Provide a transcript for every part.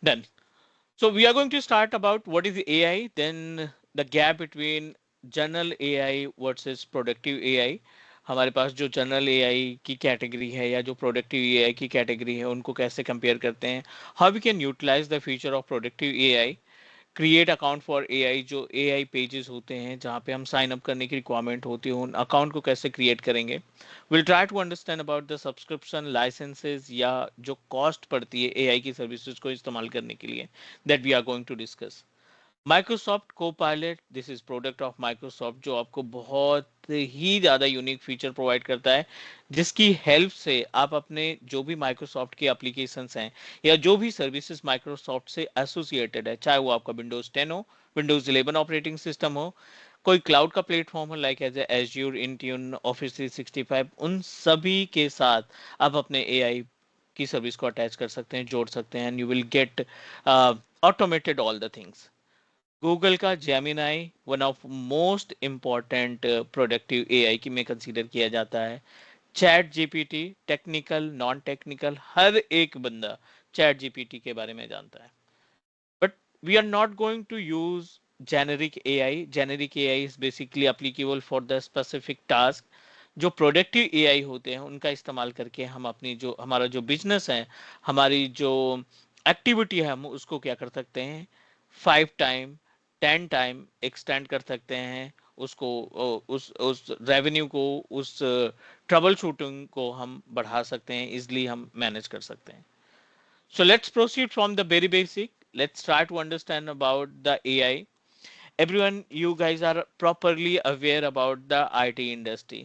Done. So we are going to start about what is AI, then the gap between general AI versus productive AI. हमारे पास जो general AI की category है या जो productive AI की category है उनको कैसे कंपेयर करते हैं, how we can utilise the future of productive AI, create account for AI, जो एआई पेजेस होते हैं जहाँ पे हम साइन अप करने की रिक्वायरमेंट होती है, उन अकाउंट को कैसे क्रिएट करेंगे। Will try to understand about the subscription licences या जो कॉस्ट पड़ती है एआई की सर्विसेज को इस्तेमाल करने के लिए, that we are going to discuss. Microsoft Copilot, this is product of Microsoft, जो आपको बहुत ही ज़्यादा यूनिक फीचर प्रोवाइड करता है, जिसकी हेल्प से आप अपने जो भी माइक्रोसॉफ्ट के एप्लीकेशंस हैं या जो भी सर्विसेज माइक्रोसॉफ्ट से एसोसिएटेड है, चाहे वो आपका विंडोज 10 हो, विंडोज 11 ऑपरेटिंग सिस्टम हो, कोई क्लाउड का प्लेटफॉर्म हो like as Azure, Intune, Office 365, उन सभी के साथ आप अपने एआई की सर्विस को अटैच कर सकते हैं, जोड़ सकते हैं, and you will get automated all the things. Google का Gemini one of most important productive AI की में कंसीडर किया जाता है। ChatGPT, technical non technical हर एक बंदा चैट जीपीटी के बारे में जानता है, but we are not going to use generic AI. Generic AI is basically applicable for the specific task. जो प्रोडक्टिव एआई होते हैं उनका इस्तेमाल करके हम अपनी जो हमारा जो बिजनेस है, हमारी जो एक्टिविटी है, हम उसको क्या कर सकते हैं, 5 टाइम 10 टाइम एक्सटेंड कर सकते हैं उसको, उस रेवेन्यू को, उस ट्रबल शूटिंग को हम बढ़ा सकते हैं, इजिली हम मैनेज कर सकते हैं। So let's proceed from the very basic. Let's try to understand about the AI. Everyone, you guys are properly aware about the IT industry.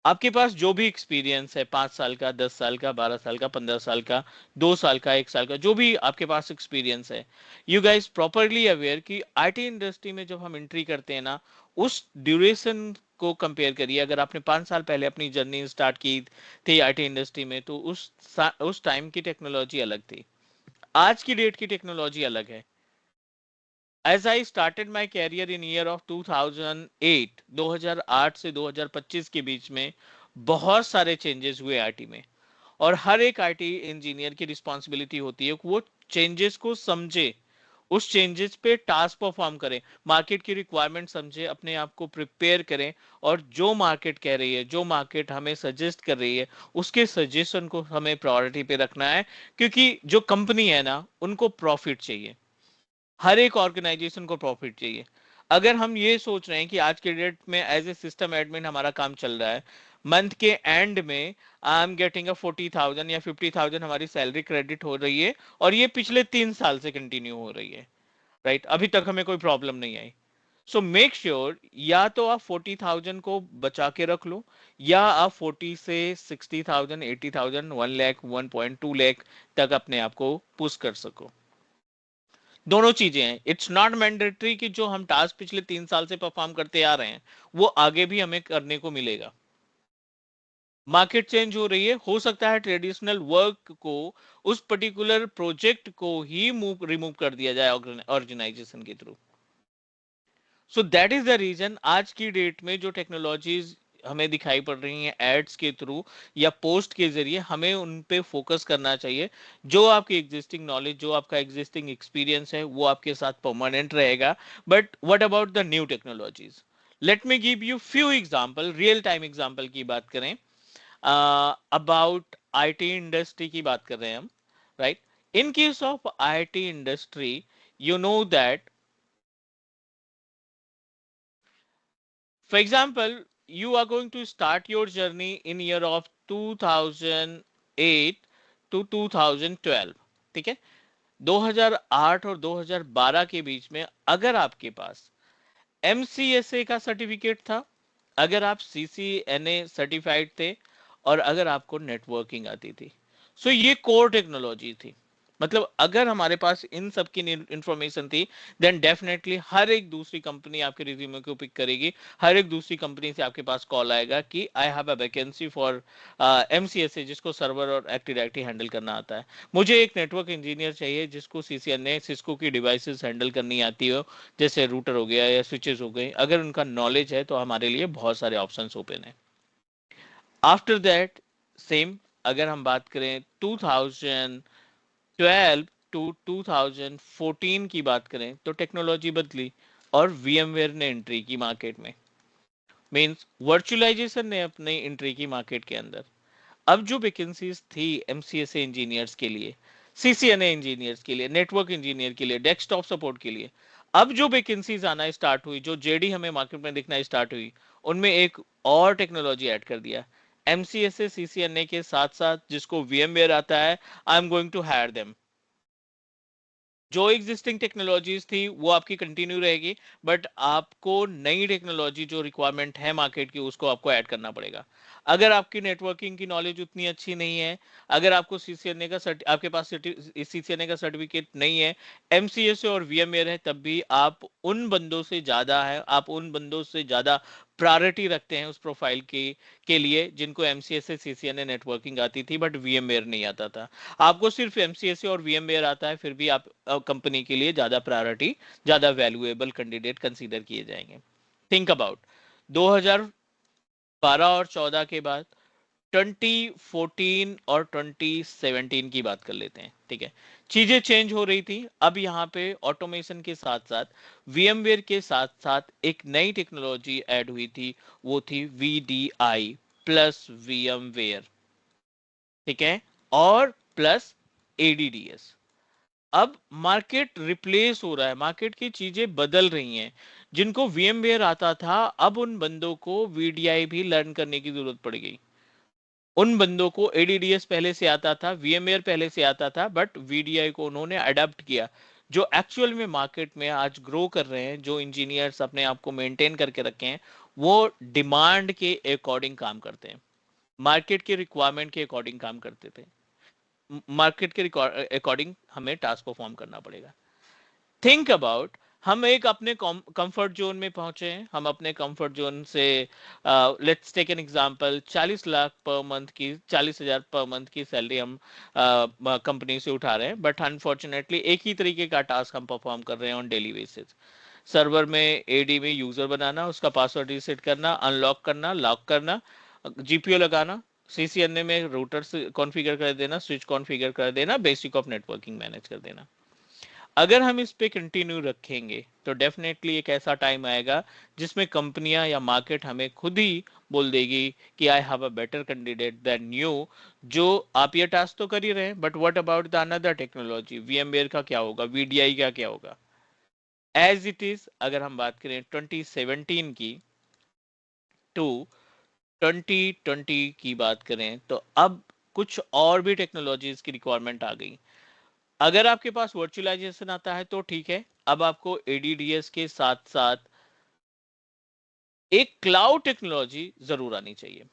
आपके पास जो भी एक्सपीरियंस है, 5 साल का, 10 साल का, 12 साल का, 15 साल का, 2 साल का, 1 साल का, जो भी आपके पास एक्सपीरियंस है, यू गाइस प्रॉपरली अवेयर कि आईटी इंडस्ट्री में जब हम एंट्री करते हैं ना, उस ड्यूरेशन को कंपेयर करिए। अगर आपने 5 साल पहले अपनी जर्नी स्टार्ट की थी आईटी इंडस्ट्री में, तो उस टाइम की टेक्नोलॉजी अलग थी, आज की डेट की टेक्नोलॉजी अलग है। As I started my career in year of 2008, 2008 से 2025 के बीच में बहुत सारे चेंजेस हुए आईटी में, और हर एक आईटी इंजीनियर की रिस्पॉन्सिबिलिटी होती है कि वो चेंजेस को समझे, उस चेंजेस पे टास्क परफॉर्म करें, मार्केट की रिक्वायरमेंट समझे, अपने आप को प्रिपेयर करें, और जो मार्केट कह रही है, जो मार्केट हमें सजेस्ट कर रही है, उसके सजेशन को हमें प्रायोरिटी पे रखना है, क्योंकि जो कंपनी है ना, उनको प्रॉफिट चाहिए, हर एक ऑर्गेनाइजेशन को प्रॉफिट चाहिए। अगर हम ये सोच रहे हैं कि आज के डेट में एज ए सिस्टम एडमिन हमारा काम चल रहा है, मंथ के एंड में आई एम गेटिंग अ 40,000 या 50,000 हमारी सैलरी क्रेडिट हो रही है, और ये पिछले 3 साल से कंटिन्यू हो रही है, राइट, अभी तक हमें कोई प्रॉब्लम नहीं आई। सो मेक श्योर, या तो आप 40,000 को बचा के रख लो, या आप 40 से 60,000, 80,000, 1 लाख, 1.2 लाख तक अपने आप को पुश कर सको। दोनों चीजें हैं। इट्स नॉट मैंडेटरी कि जो हम टास्क पिछले 3 साल से परफॉर्म करते आ रहे हैं वो आगे भी हमें करने को मिलेगा। मार्केट चेंज हो रही है, हो सकता है ट्रेडिशनल वर्क को, उस पर्टिकुलर प्रोजेक्ट को ही रिमूव कर दिया जाए ऑर्गेनाइजेशन के थ्रू। So that is the reason आज की डेट में जो टेक्नोलॉजीज हमें दिखाई पड़ रही हैं एड्स के थ्रू या पोस्ट के जरिए, हमें उन पे फोकस करना चाहिए। जो आपकी एग्जिस्टिंग नॉलेज, जो आपका एग्जिस्टिंग एक्सपीरियंस है, वो आपके साथ परमानेंट रहेगा। But what about the new technologies? Let me give you few example, real time example की बात करें, अबाउट आईटी इंडस्ट्री की बात कर रहे हैं हम, right. In case of IT industry, you know that, for example, you are going to start your journey in year of 2008 to 2012, ठीक है। 2008 और 2012 के बीच में अगर आपके पास एमसीएसए का सर्टिफिकेट था, अगर आप सीसीएनए सर्टिफाइड थे, और अगर आपको नेटवर्किंग आती थी, सो ये कोर टेक्नोलॉजी थी। मतलब अगर हमारे पास इन सब की इंफॉर्मेशन थी, देन डेफिनेटली हर एक दूसरी कंपनी आपके रिज्यूमे को पिक करेगी, हर एक दूसरी कंपनी से आपके पास कॉल आएगा कि I have a vacancy for MCSA, जिसको सर्वर और एक्टिव डायरेक्टरी हैंडल करना आता है। मुझे एक नेटवर्क इंजीनियर चाहिए जिसको सीसीएनए, सिस्को की डिवाइसेस हैंडल करनी आती हो, जैसे रूटर हो गया या स्विचेस हो गई। अगर उनका नॉलेज है तो हमारे लिए बहुत सारे ऑप्शंस ओपन है। आफ्टर दैट, सेम, अगर हम बात करें 2012, टू 2014 की बात करें तो टेक्नोलॉजी बदली और VMware ने एंट्री की मार्केट में, मींस वर्चुअलाइजेशन ने अपनी एंट्री की मार्केट के अंदर। अब जो वैकेंसीज थी MCSA इंजीनियर्स के लिए, CCNA इंजीनियर्स के लिए, नेटवर्क इंजीनियर के लिए, डेस्कटॉप सपोर्ट के लिए, अब जो वैकेंसीज आना स्टार्ट हुई, जो जेडी हमें मार्केट में दिखना स्टार्ट हुई, उनमें एक और टेक्नोलॉजी ऐड कर दिया। MCSA CCNA के साथ साथ जिसको VMware आता है, I am going to hire them. जो एग्जिस्टिंग टेक्नोलॉजीज थी वो आपकी कंटिन्यू रहेगी, बट आपको नई टेक्नोलॉजी जो रिक्वायरमेंट है मार्केट की उसको आपको ऐड करना पड़ेगा। अगर आपकी नेटवर्किंग की नॉलेज उतनी अच्छी नहीं है, अगर आपको सीसीएनए का आपके पास सीसीएनए का सर्टिफिकेट नहीं है, MCSA और VMware है, तब भी आप उन बंदों से ज्यादा है, आप उन बंदों से ज्यादा प्रायोरिटी रखते हैं उस प्रोफाइल के लिए जिनको MCSA CCNA नेटवर्किंग आती थी बट VMware नहीं आता था। आपको सिर्फ MCSA और VMware आता है, फिर भी आप कंपनी के लिए ज्यादा प्रायोरिटी, ज्यादा वैल्यूएबल कैंडिडेट कंसीडर किए जाएंगे। थिंक अबाउट 2012 और 14 के बाद 2014 और 2017 की बात कर लेते हैं, ठीक है। चीजें चेंज हो रही थी। अब यहाँ पे ऑटोमेशन के साथ साथ VMware के साथ साथ एक नई टेक्नोलॉजी ऐड हुई थी, वो थी VDI प्लस VMware, ठीक है, और प्लस ADDS। अब मार्केट रिप्लेस हो रहा है, मार्केट की चीजें बदल रही हैं। जिनको VMware आता था, अब उन बंदों को VDI भी लर्न करने की जरूरत पड़ गई। उन बंदों को ADDS पहले से आता था, VMware पहले से आता था, बट VDI को उन्होंने अडेप्ट किया। जो एक्चुअल में मार्केट में आज ग्रो कर रहे हैं, जो इंजीनियर्स अपने आप को मेंटेन करके रखे हैं, वो डिमांड के अकॉर्डिंग काम करते हैं, मार्केट के रिक्वायरमेंट के अकॉर्डिंग काम करते थे। मार्केट के अकॉर्डिंग हमें टास्क परफॉर्म करना पड़ेगा। थिंक अबाउट, हम एक अपने कंफर्ट जोन में पहुंचे हैं, हम अपने कंफर्ट जोन से let's take an example, 40 lakh per month की, 40,000 पर मंथ की सैलरी हम कंपनी से उठा रहे हैं, बट अनफॉर्चुनेटली एक ही तरीके का टास्क हम परफॉर्म कर रहे हैं ऑन डेली बेसिस। सर्वर में AD में यूजर बनाना, उसका पासवर्ड रीसेट करना, अनलॉक करना, लॉक करना, GPO लगाना, CCNA में रूटर्स कॉन्फ़िगर कर देना, स्विच कॉन्फ़िगर कर देना, बेसिक ऑफ नेटवर्किंग मैनेज कर देना। अगर हम इस पे कंटिन्यू रखेंगे तो डेफिनेटली एक ऐसा टाइम आएगा जिसमें कंपनियां या मार्केट हमें खुद ही बोल देगी कि I have a better candidate than you. जो आप ये टास्क तो कर ही रहे हैं, but what about the another technology, VMware का क्या होगा, VDI का क्या होगा। एज इट इज, अगर हम बात करें 2017 की टू 2020 की बात करें, तो अब कुछ और भी टेक्नोलॉजीज की रिक्वायरमेंट आ गई। अगर आपके पास वर्चुअलाइजेशन आता है तो ठीक है, अब आपको ADDS के साथ साथ एक क्लाउड टेक्नोलॉजी जरूर आनी चाहिए।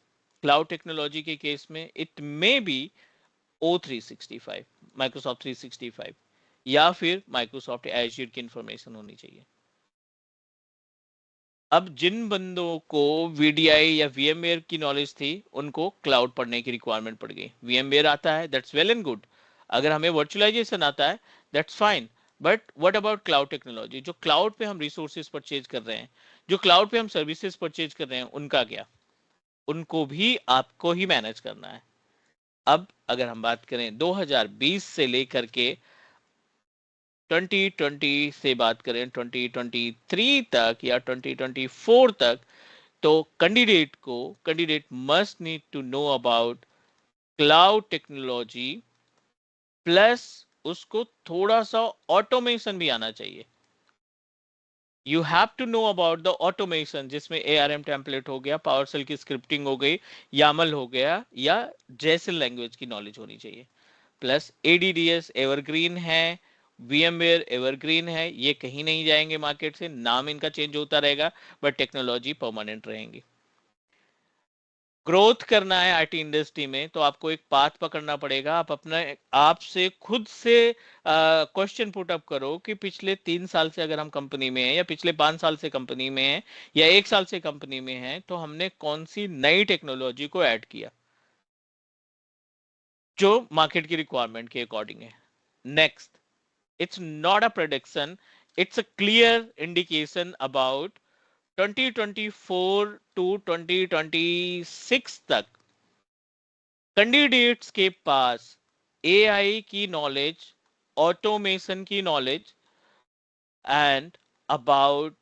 क्लाउड टेक्नोलॉजी के केस में it may be O365, Microsoft 365, या फिर माइक्रोसॉफ्ट एज्योर की इंफॉर्मेशन होनी चाहिए। अब जिन बंदों को VDI या VMware की नॉलेज थी, उनको क्लाउड पढ़ने की रिक्वायरमेंट पड़ गई। VMware आता है, दैट्स वेल एंड गुड। अगर हमें वर्चुअलाइजेशन आता है, that's fine. But what about cloud technology, जो क्लाउड पे हम रिसोर्सेज परचेज कर रहे हैं, जो क्लाउड पे हम सर्विसेज परचेज कर रहे हैं, उनका क्या, उनको भी आपको ही मैनेज करना है। अब अगर हम बात करें 2020 से लेकर के 2020 से बात करें 2023 तक या 2024 तक, तो candidate must need to know about cloud technology, plus उसको थोड़ा सा ऑटोमेशन भी आना चाहिए। You have to know about the automation, जिसमें ARM टेम्पलेट हो गया, पावरशेल की स्क्रिप्टिंग हो गई, यामल हो गया, या जैसे लैंग्वेज की नॉलेज होनी चाहिए। प्लस ADDS एवरग्रीन है, VMware एवरग्रीन है, ये कहीं नहीं जाएंगे मार्केट से, नाम इनका चेंज होता रहेगा, बट टेक्नोलॉजी परमानेंट रहेंगी। ग्रोथ करना है IT इंडस्ट्री में तो आपको एक पाथ पकड़ना पड़ेगा। आप अपना, आप से खुद से क्वेश्चन पुट अप करो कि पिछले 3 साल से अगर हम कंपनी में हैं, या पिछले 5 साल से कंपनी में हैं, या 1 साल से कंपनी में हैं, तो हमने कौन सी नई टेक्नोलॉजी को ऐड किया जो मार्केट की रिक्वायरमेंट के अकॉर्डिंग है। Next, it's not a prediction, it's a clear indication about 2024 to 2026 तक कैंडिडेट्स के पास AI की नॉलेज ऑटोमेशन की knowledge and about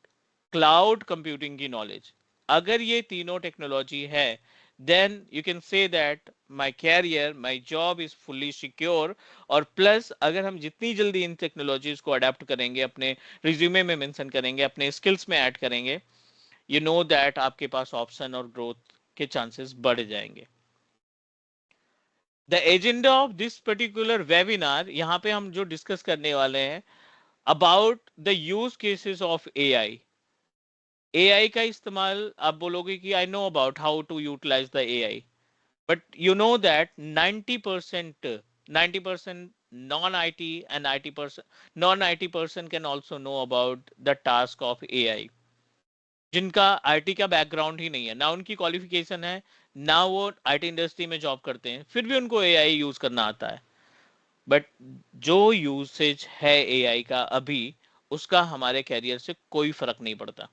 cloud computing की नॉलेज। अगर ये तीनों टेक्नोलॉजी है, then you can say that my career, my job is fully secure. और प्लस अगर हम जितनी जल्दी इन टेक्नोलॉजीज को अडेप्ट करेंगे, अपने रिज्यूमे में मेंशन करेंगे, अपने स्किल्स में ऐड करेंगे, यू नो दैट आपके पास ऑप्शन और ग्रोथ के चांसेस बढ़ जाएंगे। The agenda of this particular webinar, यहाँ पे हम जो डिस्कस करने वाले हैं about the use cases of AI. AI का इस्तेमाल, आप बोलोगे कि I know about how to utilise the AI, but you know that 90% non IT and 80% non IT person can also know about the task of AI. जिनका IT का background ही नहीं है, ना उनकी क्वालिफिकेशन है, ना वो आईटी इंडस्ट्री में जॉब करते हैं, फिर भी उनको एआई यूज करना आता है। बट जो यूसेज है एआई का अभी, उसका हमारे कैरियर से कोई फर्क नहीं पड़ता।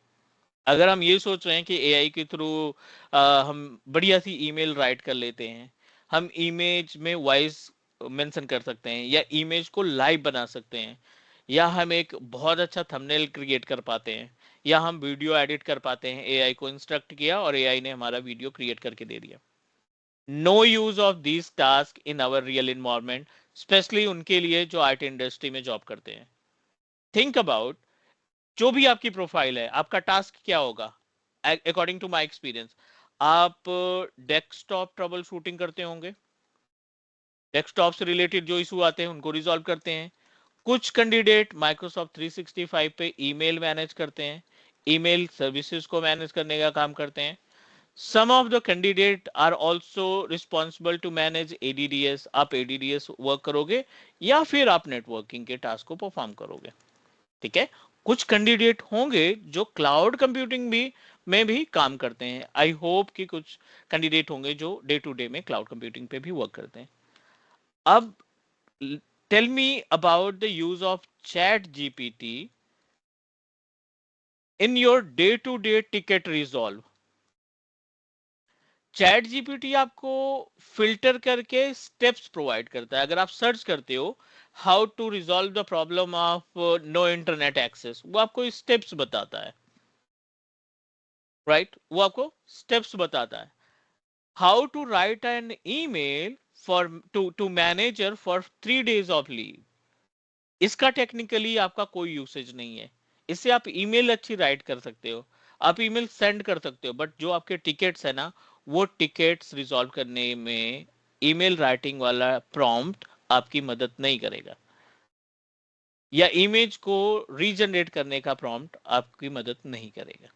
अगर हम ये सोच रहे हैं कि एआई के थ्रू हम बढ़िया सी ईमेल राइट कर लेते हैं, हम इमेज में वॉइस मेंशन कर सकते हैं, या इमेज को लाइव बना सकते हैं, या हम एक बहुत अच्छा थंबनेल क्रिएट कर पाते हैं, या हम वीडियो एडिट कर पाते हैं, एआई को इंस्ट्रक्ट किया और एआई ने हमारा वीडियो क्रिएट करके दे दिया। No use of this task in our real environment, specially उनके लिए जो आईटी इंडस्ट्री में जॉब करते हैं। थिंक अबाउट, जो भी आपकी प्रोफाइल है, आपका टास्क क्या होगा? अकॉर्डिंग टू माय एक्सपीरियंस, आप डेस्कटॉप ट्रबल शूटिंग करते होंगे, डेस्कटॉप से रिलेटेड जो इशू आते हैं उनको रिजॉल्व करते हैं। कुछ कैंडिडेट माइक्रोसॉफ्ट 365 पे ईमेल मैनेज करते हैं, ईमेल सर्विसेज को मैनेज करने का काम करते हैं। Some of the candidate are also responsible to manage ADDS, आप एडीडीएस वर्क करोगे, या फिर आप नेटवर्किंग के टास्क को परफॉर्म करोगे। ठीक है, कुछ कैंडिडेट होंगे जो क्लाउड कंप्यूटिंग भी में भी काम करते हैं। आई होप कि कुछ कैंडिडेट होंगे जो डे टू डे में क्लाउड कंप्यूटिंग पे भी वर्क करते हैं। अब tell me about the use of ChatGPT in your day to day ticket resolve. ChatGPT आपको फिल्टर करके स्टेप्स प्रोवाइड करता है। अगर आप सर्च करते हो how to resolve the problem of no internet access, वो आपको स्टेप्स बताता है, राइट वो आपको स्टेप्स बताता है। How to write an email for to manager for 3 days off leave, इसका टेक्निकली आपका कोई यूसेज नहीं है। इससे आप ईमेल अच्छी राइट कर सकते हो, आप ईमेल सेंड कर सकते हो, बट जो आपके टिकट्स है ना, वो टिकट्स रिजॉल्व करने में ईमेल राइटिंग वाला प्रॉम्प्ट आपकी मदद नहीं करेगा, या इमेज को रीजनरेट करने का प्रॉम्प्ट आपकी मदद नहीं करेगा।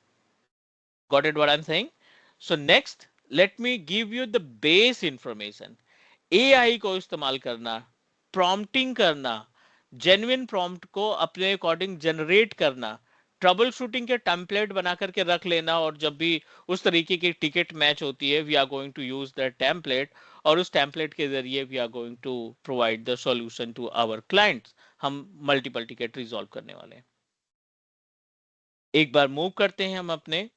Got it what I'm saying? So next, let me give you the base information. AI को इस्तेमाल करना, प्रॉम्प्टिंग करना, जेन्युइन प्रॉम्प्ट को अपने अकॉर्डिंग जनरेट करना, ट्रबल शूटिंग के टेम्पलेट बना करके रख लेना, और जब भी उस तरीके की टिकट मैच होती है, we are going to use that template, और उस टेम्पलेट के जरिए we are going to provide the solution to our clients. हम मल्टीपल टिकट रिजॉल्व करने वाले हैं। एक बार मूव करते हैं हम अपने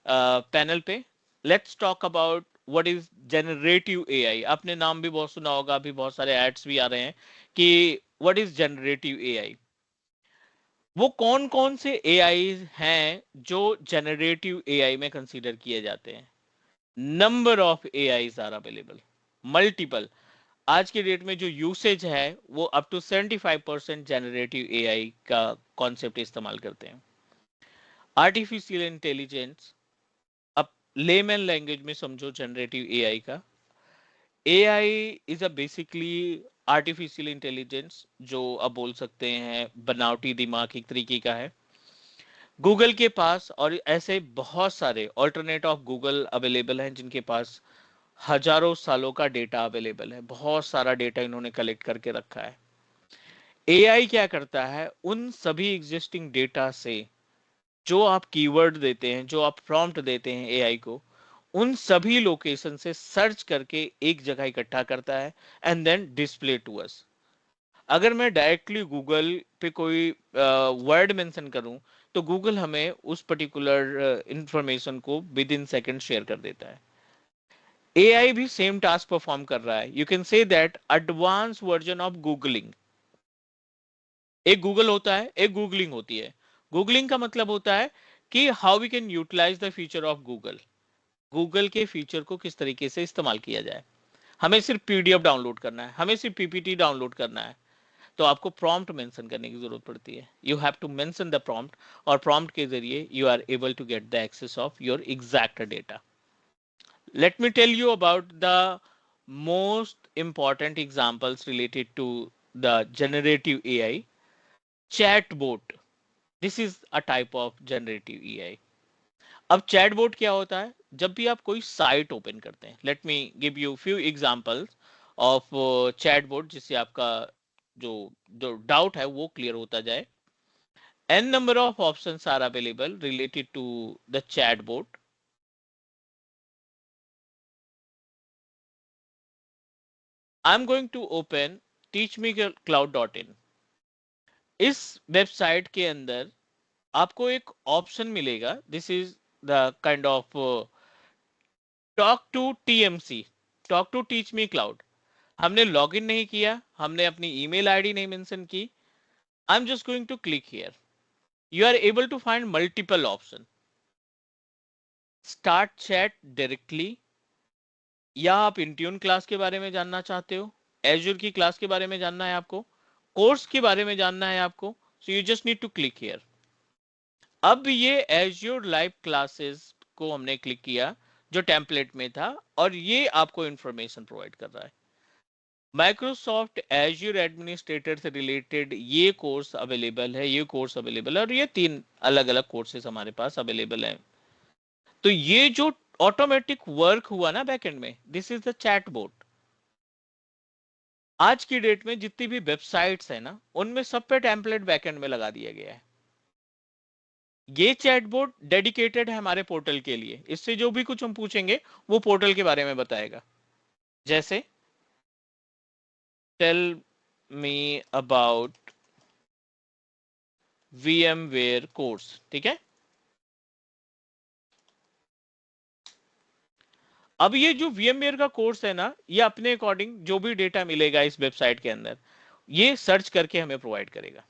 पैनल पे। Let's talk about what is generative AI. आपने नाम भी बहुत सुना होगा, अभी बहुत सारे एड्स भी आ रहे हैं कि व्हाट इज जनरेटिव एआई। वो कौन कौन से एआई हैं जो जनरेटिव एआई में कंसीडर किए जाते हैं? Number of AI are available, multiple. आज के डेट में जो यूसेज है वो अप टू 75% जनरेटिव एआई का कॉन्सेप्ट इस्तेमाल करते हैं। आर्टिफिशियल इंटेलिजेंस, अब लेमैन लैंग्वेज में समझो जनरेटिव एआई का, AI is a basically artificial intelligence, जो अब बोल सकते हैं बनावटी दिमाग एक तरीके का है। गूगल के पास और ऐसे बहुत सारे ऑल्टरनेट ऑफ गूगल अवेलेबल हैं जिनके पास हजारों सालों का डेटा अवेलेबल है, बहुत सारा डेटा इन्होंने कलेक्ट करके रखा है। एआई क्या करता है, उन सभी एग्जिस्टिंग डेटा से जो आप कीवर्ड देते हैं, जो आप प्रॉम्प्ट देते हैं एआई को, उन सभी लोकेशन से सर्च करके एक जगह इकट्ठा करता है and then display to us. अगर मैं डायरेक्टली गूगल पे कोई वर्ड मेंशन करूं, तो गूगल हमें उस पर्टिकुलर इंफॉर्मेशन को विद इन सेकंड शेयर कर देता है। एआई भी सेम टास्क परफॉर्म कर रहा है। You can say that advance version of googling. एक गूगल होता है, एक गूगलिंग होती है। गूगलिंग का मतलब होता है कि how we can utilise the feature of Google, Google के फीचर को किस तरीके से इस्तेमाल किया जाए। हमें सिर्फ पीडीएफ डाउनलोड करना है, हमें सिर्फ पीपीटी डाउनलोड करना है, तो आपको प्रॉम्प्ट मेंशन करने की जरूरत पड़ती है। You have to mention the prompt, और प्रॉम्प्ट के जरिए you are able to get the access of your exact data. Let me tell you about the most important examples related to the generative AI. Chatbot. This is a type of generative AI. अब chatbot क्या होता है? जब भी आप कोई site open करते हैं, let me give you few examples of chatbot, जिससे आपका जो जो डाउट है वो क्लियर होता जाए। n number of options are available related to the chatbot. I'm going to open teachmecloud.in. इस वेबसाइट के अंदर आपको एक ऑप्शन मिलेगा, this is the kind of talk to TMC, talk to teach me cloud. हमने login नहीं किया, हमने अपनी ईमेल आईडी नहीं मेंशन की। I am just going to click here. You are able to find multiple option. Start chat directly, या आप Intune class के बारे में जानना चाहते हो, एज्योर की क्लास के बारे में जानना है आपको, कोर्स के बारे में जानना है आपको, so you just need to click here. अब ये एज्योर लाइव क्लासेस को हमने क्लिक किया जो टेम्पलेट में था, और ये आपको इंफॉर्मेशन प्रोवाइड कर रहा है। माइक्रोसॉफ्ट एज्योर एडमिनिस्ट्रेटर से रिलेटेड ये कोर्स अवेलेबल है, ये कोर्स अवेलेबल है, और ये 3 अलग अलग कोर्सेज हमारे पास अवेलेबल है। तो ये जो ऑटोमेटिक वर्क हुआ ना बैकएंड में, दिस इज द चैटबॉट। आज की डेट में जितनी भी वेबसाइट्स है ना, उनमें सब पे टेम्पलेट बैकएंड में लगा दिया गया है। ये चैटबॉट डेडिकेटेड है हमारे पोर्टल के लिए, इससे जो भी कुछ हम पूछेंगे वो पोर्टल के बारे में बताएगा। जैसे tell me about VMware course, ठीक है। अब ये जो VMware का कोर्स है ना, ये अपने अकॉर्डिंग जो भी डेटा मिलेगा इस वेबसाइट के अंदर, ये सर्च करके हमें प्रोवाइड करेगा।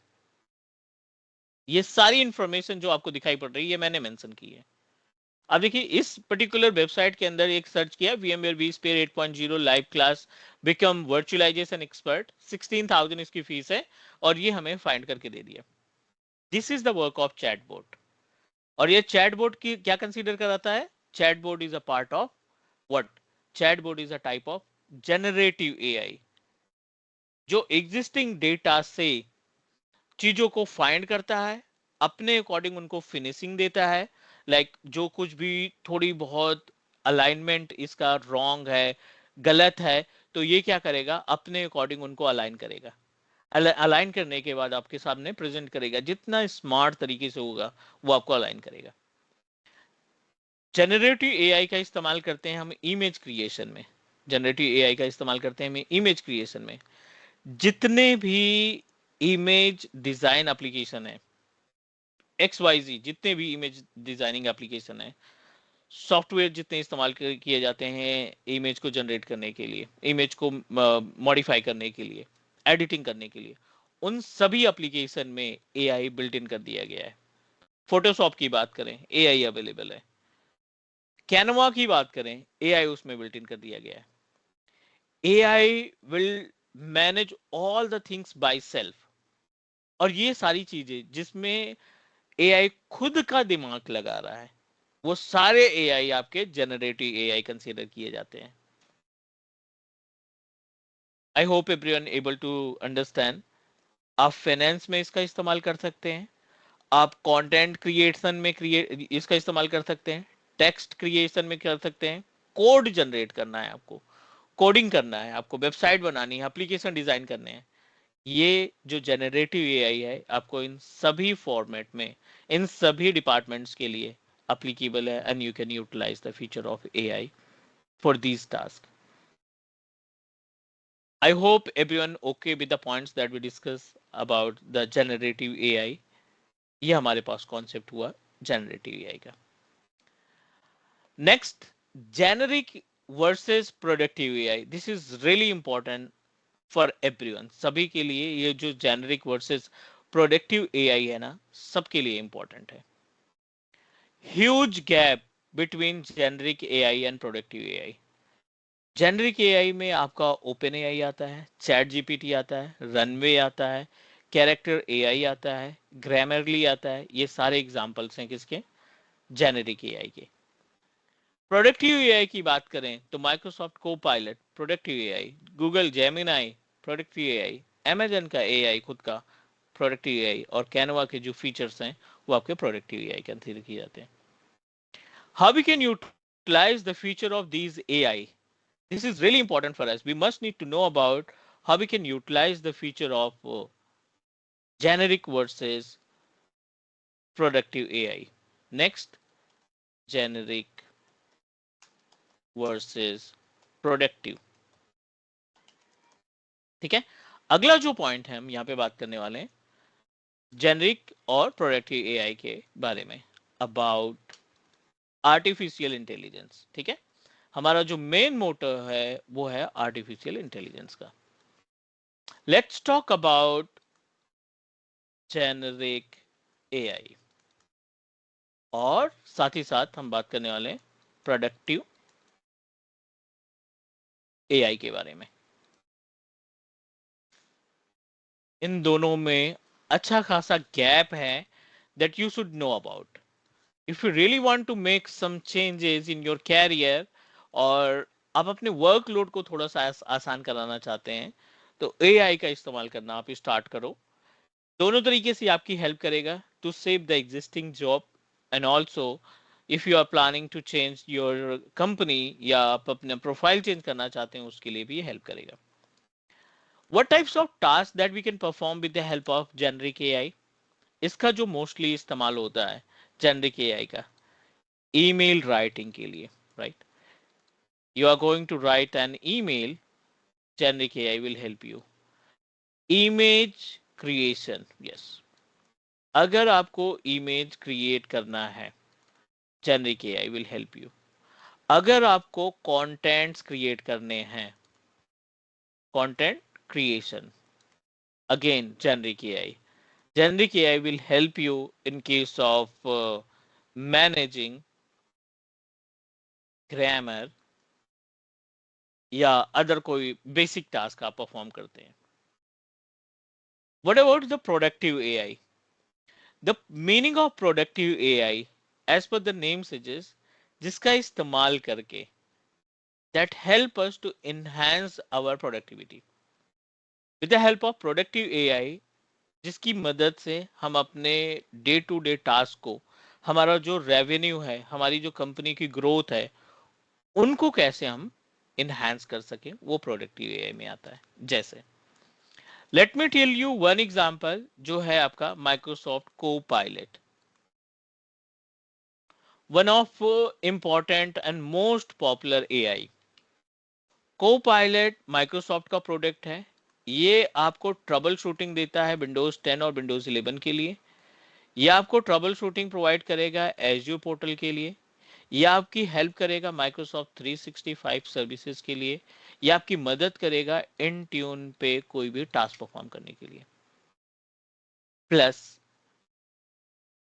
ये सारी इंफॉर्मेशन जो आपको दिखाई पड़ रही है, ये मैंने मेंशन की है। अब देखिए इस पर्टिकुलर वेबसाइट के अंदर एक सर्च किया, VMware vSphere 8.0 live class become virtualization expert, 16,000 इसकी फीस है, और ये हमें फाइंड करके दे दिया। This is the work of chatbot. और ये चैटबॉट की क्या कंसीडर कराता है? Chatbot is a part of what? Chatbot is a type of generative AI, जो एग्जिस्टिंग डेटा से चीजों को फाइंड करता है, अपने अकॉर्डिंग उनको फिनिशिंग देता है। लाइक जो कुछ भी थोड़ी बहुत अलाइनमेंट इसका रॉन्ग है, गलत है, तो ये क्या करेगा? अपने अकॉर्डिंग उनको अलाइन करेगा। अलाइन करने के बाद आपके सामने प्रेजेंट करेगा, जितना स्मार्ट तरीके से होगा वो आपको अलाइन करेगा। जनरेटिव एआई का इस्तेमाल करते हैं हम इमेज क्रिएशन में। जनरेटिव एआई का इस्तेमाल करते हैं हम इमेज क्रिएशन में। जितने भी इमेज डिजाइन एप्लीकेशन है, XYZ, जितने भी इमेज डिजाइनिंग एप्लीकेशन है, सॉफ्टवेयर जितने इस्तेमाल किए जाते हैं इमेज को जनरेट करने के लिए, इमेज को मॉडिफाई करने के लिए, एडिटिंग करने के लिए, उन सभी एप्लीकेशन में एआई बिल्ट इन कर दिया गया है। फोटोशॉप की बात करें, एआई अवेलेबल है। कैनवा की बात करें, एआई उसमें बिल्ट इन कर दिया गया है। AI will manage all the things by self. और ये सारी चीजें जिसमें एआई खुद का दिमाग लगा रहा है, वो सारे एआई आपके जनरेटिव एआई कंसीडर किए जाते हैं। I hope everyone able to understand. आप फाइनेंस में इसका इस्तेमाल कर सकते हैं, आप कंटेंट क्रिएशन में इसका इस्तेमाल कर सकते हैं, टेक्स्ट क्रिएशन में कर सकते हैं, कोड जनरेट करना है आपको, कोडिंग करना है आपको, वेबसाइट बनानी है, एप्लीकेशन डिजाइन करने हैं, ये जो जनरेटिव एआई है आपको इन सभी फॉर्मेट में, इन सभी डिपार्टमेंट्स के लिए applicable है, and you can utilize the feature of AI for these tasks. I hope everyone okay with the points that we discuss about the generative AI. ये हमारे पास कॉन्सेप्ट हुआ जनरेटिव एआई का। Next, generic versus productive AI. This is really important for everyone, सभी के लिए। ये जो generic versus productive AI है ना, सबके लिए इंपॉर्टेंट है। Huge gap between generic AI and productive AI. Generic AI में आपका ओपन एआई आता है, चैट जीपीटी आता है, रनवे आता है, कैरेक्टर एआई आता है, ग्रामरली आता है। ये सारे एग्जांपल्स हैं किसके? जेनरिक एआई के। प्रोडक्टिव एआई की बात करें तो माइक्रोसॉफ्ट को pilot productive AI, Google Gemini productive AI, Amazon का एआई खुद का प्रोडक्टिव एआई, और कैनवा के जो फीचर्स हैं वो आपके प्रोडक्टिव एआई के अंदर किए जाते हैं। How we can utilise the feature of these AI? This is really important for us. We must need to know about how we can utilize the feature of generic versus productive AI. Next, generic versus productive. ठीक है, अगला जो point है हम यहाँ पे बात करने वाले हैं जेनरिक और प्रोडक्टिव एआई के बारे में, अबाउट आर्टिफिशियल इंटेलिजेंस। ठीक है, हमारा जो मेन मोटो है वो है आर्टिफिशियल इंटेलिजेंस का। Let's talk about generic AI, और साथ ही साथ हम बात करने वाले हैं प्रोडक्टिव एआई के बारे में। इन दोनों में अच्छा खासा गैप है that you should know about if you really want to make some changes in your career, और आप अपने वर्कलोड को थोड़ा सा आसान कराना चाहते हैं, तो एआई का इस्तेमाल करना आप स्टार्ट करो। दोनों तरीके से आपकी हेल्प करेगा to save the existing job, and also if you are planning to change your company, या आप अपना प्रोफाइल चेंज करना चाहते हैं, उसके लिए भी हेल्प करेगा। What types of task that we can perform with the help of generic AI? इसका जो मोस्टली इस्तेमाल होता है जेनरिक एआई का, ईमेल राइटिंग के लिए, right? You are going to write an email, generic AI will help you. Image creation, yes, अगर आपको इमेज क्रिएट करना है, जेनरिक एआई विल हेल्प यू। अगर आपको कंटेंट्स क्रिएट करने हैं, content creation, again generic AI, generic AI will help you in case of managing grammar या अदर कोई बेसिक टास्क आप परफॉर्म करते हैं। What about the productive AI? The meaning of productive AI as per the name suggest, जिसका इस्तेमाल करके that help us to enhance our productivity with the help of productive AI, जिसकी मदद से हम अपने डे टू डे टास्क को, हमारा जो रेवेन्यू है, हमारी जो कंपनी की ग्रोथ है, उनको कैसे हम इनहेंस कर सकें, वो प्रोडक्टिव एआई में आता है। जैसे let me tell you one example, जो है आपका Microsoft Copilot, one of important and most popular AI. Copilot Microsoft का प्रोडक्ट है। ये आपको ट्रबल शूटिंग देता है विंडोज 10 और विंडोज 11 के लिए। ये आपको ट्रबल शूटिंग प्रोवाइड करेगा एज्यूर पोर्टल के लिए। ये आपकी हेल्प करेगा माइक्रोसॉफ्ट 365 सर्विसेज के लिए। ये आपकी मदद करेगा इन ट्यून पे कोई भी टास्क परफॉर्म करने के लिए। प्लस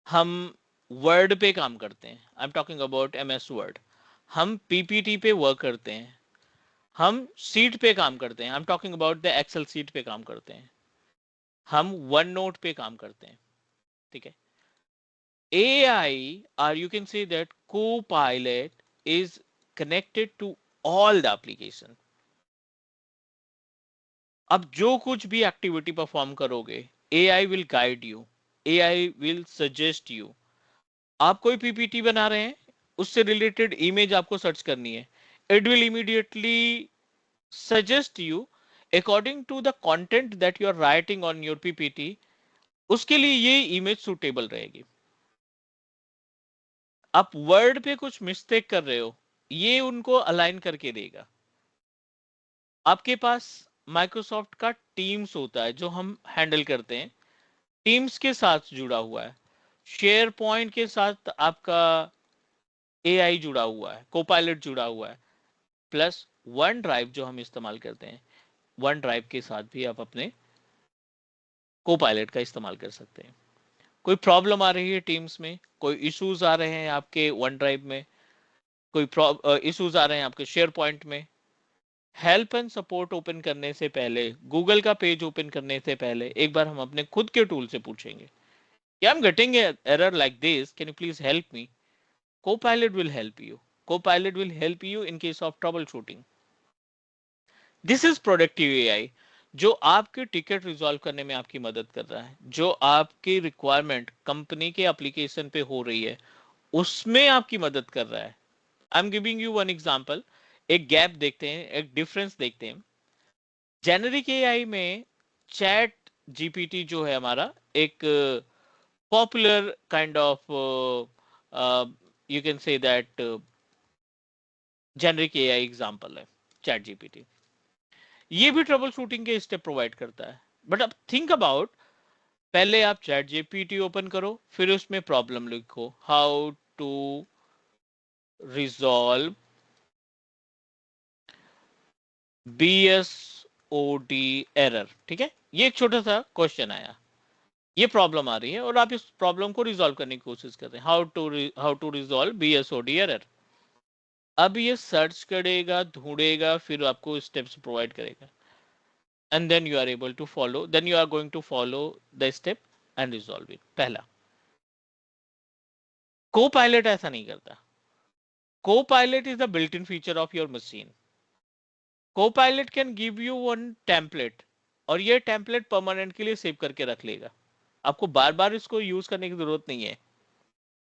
हम वर्ड पे काम करते हैं, I am talking about MS Word. हम पीपीटी पे वर्क करते हैं, हम सीट पे काम करते हैं, I am talking about the Excel sheet पे काम करते हैं, हम वन नोट पे काम करते हैं। ठीक है, AI, or you can say that Copilot is connected to all the application. अब जो कुछ भी एक्टिविटी परफॉर्म करोगे, AI will guide you, AI will suggest you. आप कोई पीपीटी बना रहे हैं, उससे रिलेटेड इमेज आपको सर्च करनी है, it will immediately suggest you according to the content that you are writing on your PPT, उसके लिए ये इमेज सुटेबल रहेगी। आप वर्ड पे कुछ मिस्टेक कर रहे हो, ये उनको अलाइन करके देगा। आपके पास माइक्रोसॉफ्ट का टीम्स होता है जो हम हैंडल करते हैं, टीम्स के साथ जुड़ा हुआ है, शेयर पॉइंट के साथ आपका एआई जुड़ा हुआ है, कोपायलट जुड़ा हुआ है, प्लस वन ड्राइव जो हम इस्तेमाल करते हैं, वन ड्राइव के साथ भी आप अपने कोपायलट का इस्तेमाल कर सकते हैं। कोई प्रॉब्लम आ रही है टीम्स में, कोई इश्यूज आ रहे हैं आपके वन ड्राइव में, कोई इश्यूज आ रहे हैं आपके शेयर पॉइंट में, हेल्प एंड सपोर्ट ओपन करने से पहले, गूगल का पेज ओपन करने से पहले एक बार हम अपने खुद के टूल से पूछेंगे, I am getting error like this, can you please help me? Copilot will help you. Copilot will help you in case of troubleshooting. This is productive AI, जो आपके टिकट रिजॉल्व करने में आपकी मदद कर रहा है, जो आपकी रिक्वायरमेंट कंपनी के एप्लीकेशन पे हो रही है उसमें आपकी मदद कर रहा है। I am giving you one example. एक गैप देखते हैं, एक डिफरेंस देखते हैं। जेनरिक एआई में चैट जीपीटी जो है हमारा एक popular kind of, you can say that generic AI example है चैट जीपीटी। ये भी ट्रबल शूटिंग के स्टेप प्रोवाइड करता है। बट अब थिंक अबाउट, पहले आप चैट जीपीटी ओपन करो, फिर उसमें प्रॉब्लम लिखो, how to resolve BSOD error. ठीक है, ये एक छोटा सा क्वेश्चन आया, ये प्रॉब्लम आ रही है और आप इस प्रॉब्लम को रिजॉल्व करने की कोशिश कर रहे हैं, how to resolve BSOD error. अब ये सर्च करेगा, ढूंढेगा, फिर आपको स्टेप्स प्रोवाइड करेगा, and then you are able to follow, then you are going to follow the step and resolve it। पहला, co-pilot ऐसा नहीं करता। Co-pilot is the built-in feature of your machine। Co-pilot can give you one template, और ये template permanent के लिए save करके रख लेगा, आपको बार बार इसको यूज करने की जरूरत नहीं है।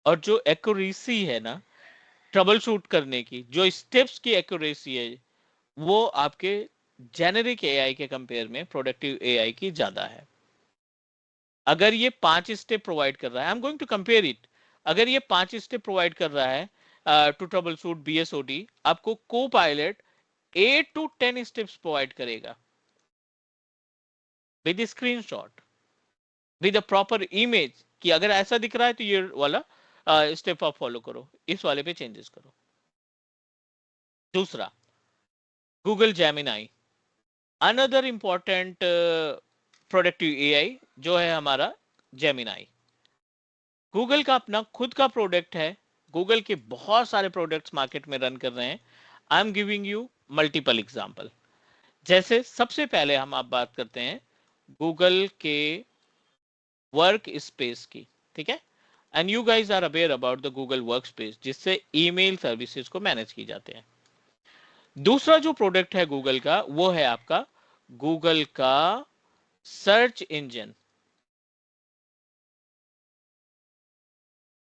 और जो एक्यूरेसी है ना ट्रबल शूट करने की, जो स्टेप्स की एक्यूरेसी है, वो आपके जेनेरिक एआई के कंपेयर में प्रोडक्टिव एआई की ज्यादा है। अगर ये 5 स्टेप प्रोवाइड कर रहा है, I am going to compare it, अगर ये 5 स्टेप प्रोवाइड कर रहा है टू ट्रबल शूट बीएसओडी, आपको को पायलट 8 to 10 स्टेप्स प्रोवाइड करेगा with screenshot, with a proper image, कि अगर ऐसा दिख रहा है तो ये वाला स्टेप आप फॉलो करो, इस वाले पे चेंजेस करो। दूसरा, Google Gemini, another important productive AI जो है हमारा जेमिनाई। गूगल का अपना खुद का प्रोडक्ट है, गूगल के बहुत सारे प्रोडक्ट्स मार्केट में रन कर रहे हैं। I am giving you multiple example. जैसे सबसे पहले हम आप बात करते हैं गूगल के वर्क स्पेस की, ठीक है, and you guys are aware about the Google workspace, जिससे ईमेल सर्विसेज को मैनेज की जाते हैं। दूसरा जो प्रोडक्ट है गूगल का, वो है आपका गूगल का सर्च इंजन।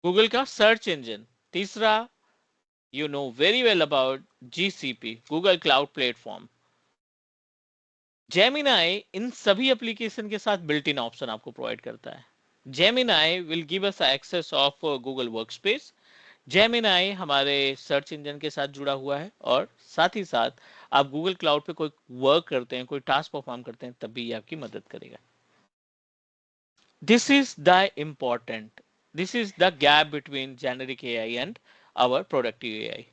गूगल का सर्च इंजन। तीसरा, you know very well about GCP, Google Cloud Platform। Gemini इन सभी एप्लीकेशन के साथ बिल्ट इन ऑप्शन आपको प्रोवाइड करता है। Gemini will give us access of Google Workspace। Gemini हमारे सर्च इंजन के साथ जुड़ा हुआ है, और साथ ही साथ आप गूगल क्लाउड पे कोई वर्क करते हैं, कोई टास्क परफॉर्म करते हैं, तब भी ये आपकी मदद करेगा। This is the important, this is the gap between generic AI and our productive AI।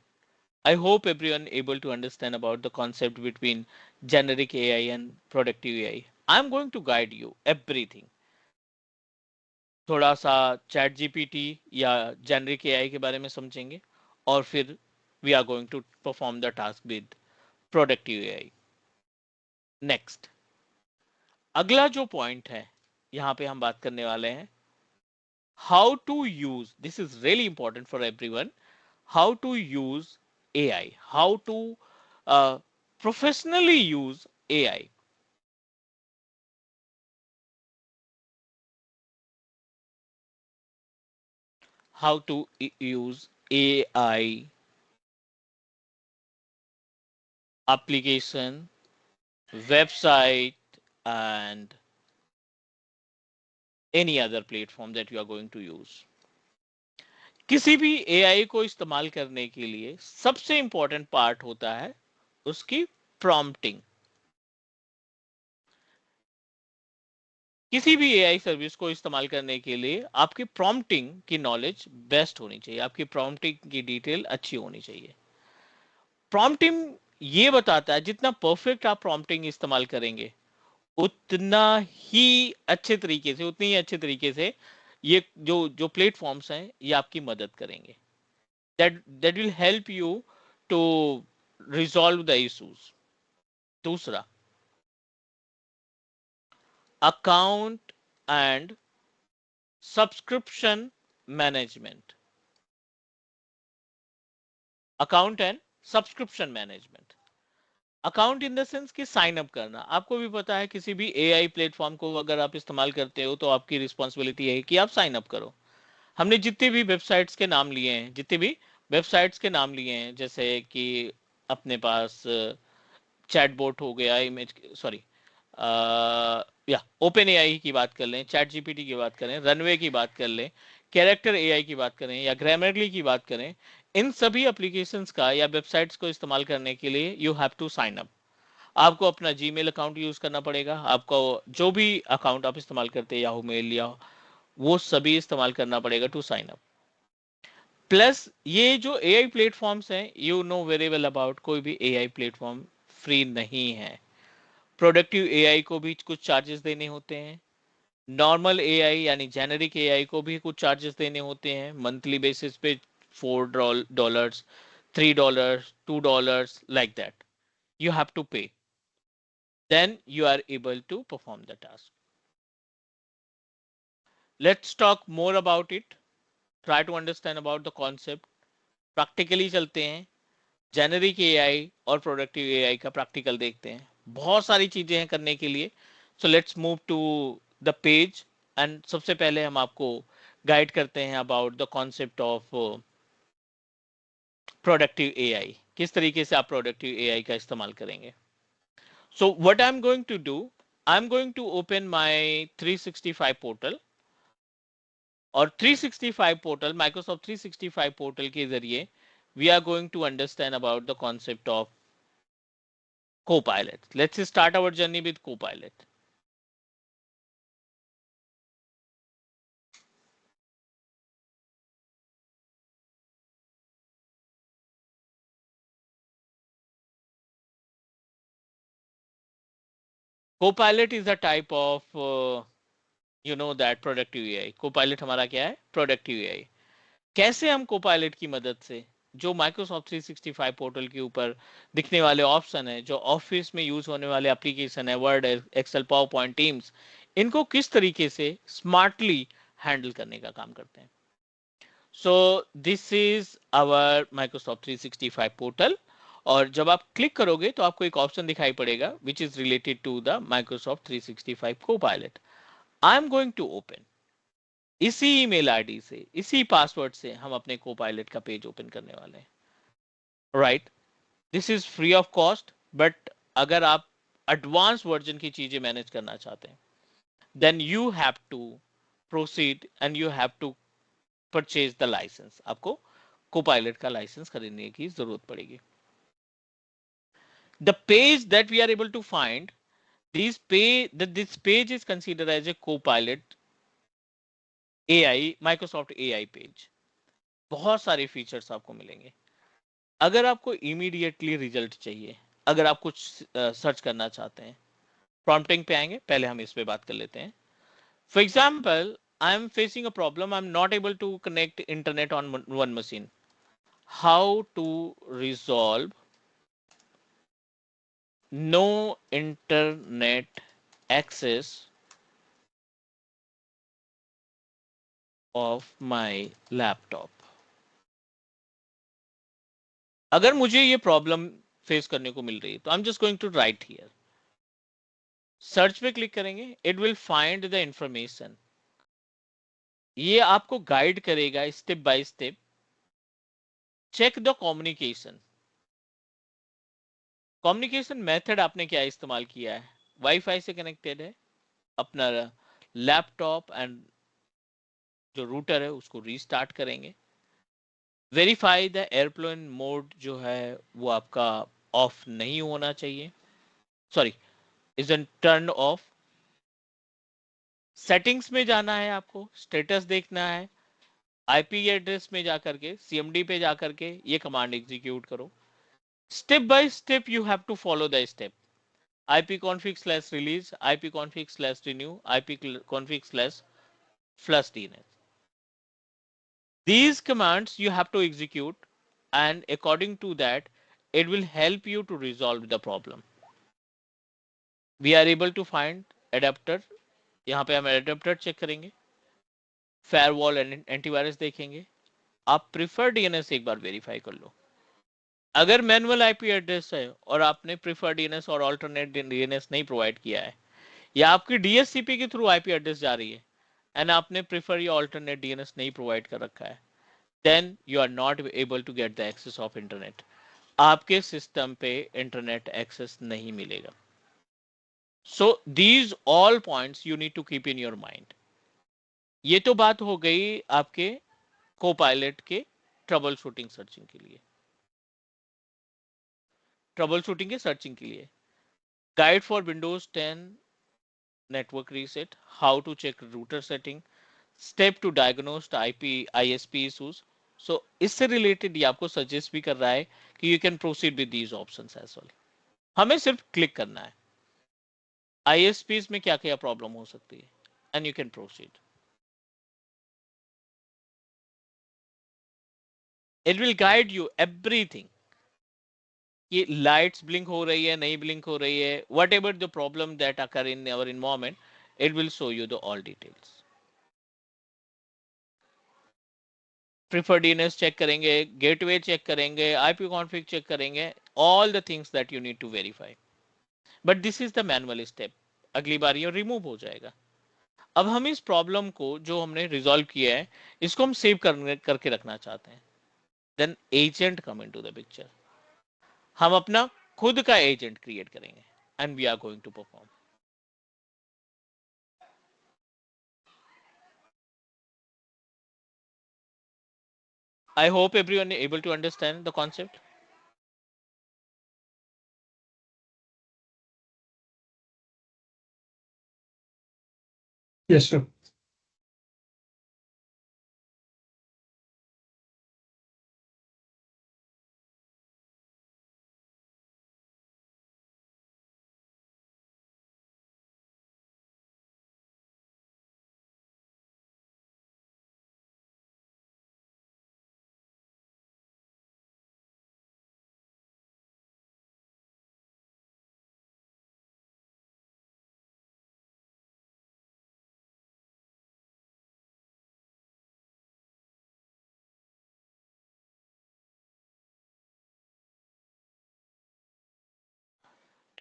I hope everyone able to understand about the concept between generic AI and productive AI। I'm going to guide you everything। थोड़ा सा ChatGPT या generic AI के बारे में समझेंगे, और फिर we are going to perform the task with productive AI. Next, अगला जो पॉइंट है यहाँ पे हम बात करने वाले हैं, how to use, this is really important for everyone, how to use AI, how to professionally use AI। How to use AI application, website, and any other platform that you are going to use। किसी भी AI को इस्तेमाल करने के लिए सबसे important part होता है उसकी प्रॉम्प्टिंग। किसी भी एआई सर्विस को इस्तेमाल करने के लिए आपकी प्रॉम्प्टिंग की नॉलेज बेस्ट होनी चाहिए, आपकी प्रॉम्प्टिंग की डिटेल अच्छी होनी चाहिए। प्रॉम्प्टिंग ये बताता है जितना परफेक्ट आप प्रॉम्प्टिंग इस्तेमाल करेंगे उतना ही अच्छे तरीके से, उतनी ही अच्छे तरीके से ये जो प्लेटफॉर्म्स हैं ये आपकी मदद करेंगे. That will help you to resolve the issues. दूसरा, account and subscription management. Account and subscription management. Account in the sense कि साइन अप करना. आपको भी पता है किसी भी एआई प्लेटफॉर्म को अगर आप इस्तेमाल करते हो तो आपकी रिस्पॉन्सिबिलिटी है कि आप साइन अप करो. हमने जितने भी वेबसाइट्स के नाम लिए हैं, जितने भी वेबसाइट्स के नाम लिए हैं, जैसे कि अपने पास चैटबॉट हो गया, इमेज, सॉरी, या ओपन एआई की बात कर लें, चैट जीपीटी की बात करें, रनवे की बात कर लें, कैरेक्टर एआई की बात करें या ग्रामरली की बात करें, इन सभी एप्लीकेशंस का या वेबसाइट्स को इस्तेमाल करने के लिए you have to sign up. आपको अपना जीमेल अकाउंट यूज करना पड़ेगा. आपको जो भी अकाउंट आप इस्तेमाल करते हैं, याहू मेल या वो सभी इस्तेमाल करना पड़ेगा टू साइन अप. प्लस ये जो एआई प्लेटफॉर्म्स हैं, you know very well about, कोई भी एआई प्लेटफॉर्म फ्री नहीं है. प्रोडक्टिव एआई को भी कुछ चार्जेस देने होते हैं. नॉर्मल एआई यानी जेनेरिक एआई को भी कुछ चार्जेस देने होते हैं मंथली बेसिस पे. $4, $3, $2, like that you have to pay. Then you are able to perform the task. Let's talk more about it. Try to understand about the concept. Practically चलते हैं. Generic AI और productive AI का practical देखते हैं. बहुत सारी चीजें हैं करने के लिए. So let's move to the page. And सबसे पहले हम आपको गाइड करते हैं about the concept of productive AI. किस तरीके से आप प्रोडक्टिव एआई का इस्तेमाल करेंगे. So what I'm going to do, I'm going to open my 365 portal. और 365 पोर्टल, माइक्रोसॉफ्ट 365 पोर्टल के जरिए we are going to understand about the concept of Copilot. Let's start our journey with Copilot. Copilot is a type of you know that productive AI. Copilot हमारा क्या है? Productive AI. कैसे हम Copilot की मदद से जो माइक्रोसॉफ्ट 365 पोर्टल के ऊपर दिखने वाले ऑप्शन है, जो ऑफिस में यूज होने वाले एप्लीकेशन है, Word, Excel, PowerPoint, Teams, इनको किस तरीके से स्मार्टली हैंडल करने का काम करते हैं. So this is our Microsoft 365 portal. और जब आप क्लिक करोगे तो आपको एक ऑप्शन दिखाई पड़ेगा which is related to the Microsoft 365 Copilot. I am going to open. इसी ईमेल आईडी से, इसी पासवर्ड से हम अपने Copilot का पेज ओपन करने वाले हैं. Right, this is free of cost. But अगर आप एडवांस वर्जन की चीजें मैनेज करना चाहते हैं, then you have to proceed and you have to purchase the license. आपको Copilot का लाइसेंस खरीदने की जरूरत पड़ेगी. The page that we are able to find, this page is considered as a Copilot AI, Microsoft AI page. बहुत सारे features आपको मिलेंगे. अगर आपको इमीडिएटली रिजल्ट चाहिए, अगर आप कुछ सर्च करना चाहते हैं, प्रॉम्प्टिंग पे आएंगे. पहले हम इस पे बात कर लेते हैं. For example, I am facing a problem. I am not able to connect internet on one machine. How to resolve no internet access of my laptop. अगर मुझे ये प्रॉब्लम फेस करने को मिल रही है तो I am just going to write here. Search पे click करेंगे. It will find the information. ये आपको गाइड करेगा step by step. Check the communication. Communication method आपने क्या इस्तेमाल किया है. वाईफाई से कनेक्टेड है, अपना लैपटॉप एंड जो रूटर है उसको रीस्टार्ट करेंगे. वेरीफाई द एयरप्लेन मोड जो है वो आपका ऑफ नहीं होना चाहिए, sorry, is turn off. Settings में जाना है, आपको स्टेटस देखना है. आईपी एड्रेस में जाकर के, सीएमडी पे जाकर के ये कमांड एग्जीक्यूट करो. Step by step you have to follow the step. ipconfig/release, ipconfig/renew, ipconfig/flush DNS. These commands you have to execute, and according to that, it will help you to resolve the problem. We are able to find adapter. यहाँ पे हम adapter check करेंगे, firewall and antivirus देखेंगे. आप prefer DNS एक बार verify कर लो. अगर manual IP address है और आपने प्रिफर डीएनएस और अल्टरनेट डीएनएस नहीं प्रोवाइड किया है, या आपकी डीएससीपी के थ्रू आईपी एड्रेस जा रही है एंड आपने प्रिफर या अल्टरनेट डीएनएस नहीं प्रोवाइड कर रखा है, then you are not able to get the access of internet. आपके सिस्टम पे इंटरनेट एक्सेस नहीं मिलेगा. So these all points you need to keep in your mind. ये तो बात हो गई आपके कोपायलट के ट्रबल शूटिंग सर्चिंग के लिए. ट्रबल शूटिंग के सर्चिंग के लिए guide for Windows 10 network reset, how to check router setting, step to diagnose IP ISP issues. So इससे रिलेटेड ये आपको सजेस्ट भी कर रहा है कि you can proceed with these options as well. हमें सिर्फ क्लिक करना है आईएसपीज में क्या क्या प्रॉब्लम हो सकती है and you can proceed. It will guide you everything. ये लाइट्स ब्लिंक हो रही है, नहीं ब्लिंक हो रही है, whatever the problem that occur in our environment, it will show you the all details. Prefer DNS check करेंगे, gateway check करेंगे, आईपी कॉन्फ़िग चेक करेंगे, all the things that you need to verify. But this is the manual step. अगली बार ये remove हो जाएगा. अब हम इस प्रॉब्लम को जो हमने रिजॉल्व किया है, इसको हम सेव करके रखना चाहते हैं. Then agent come into the picture. हम अपना खुद का एजेंट क्रिएट करेंगे and we are going to perform. I hope everyone is able to understand the concept. Yes, sir.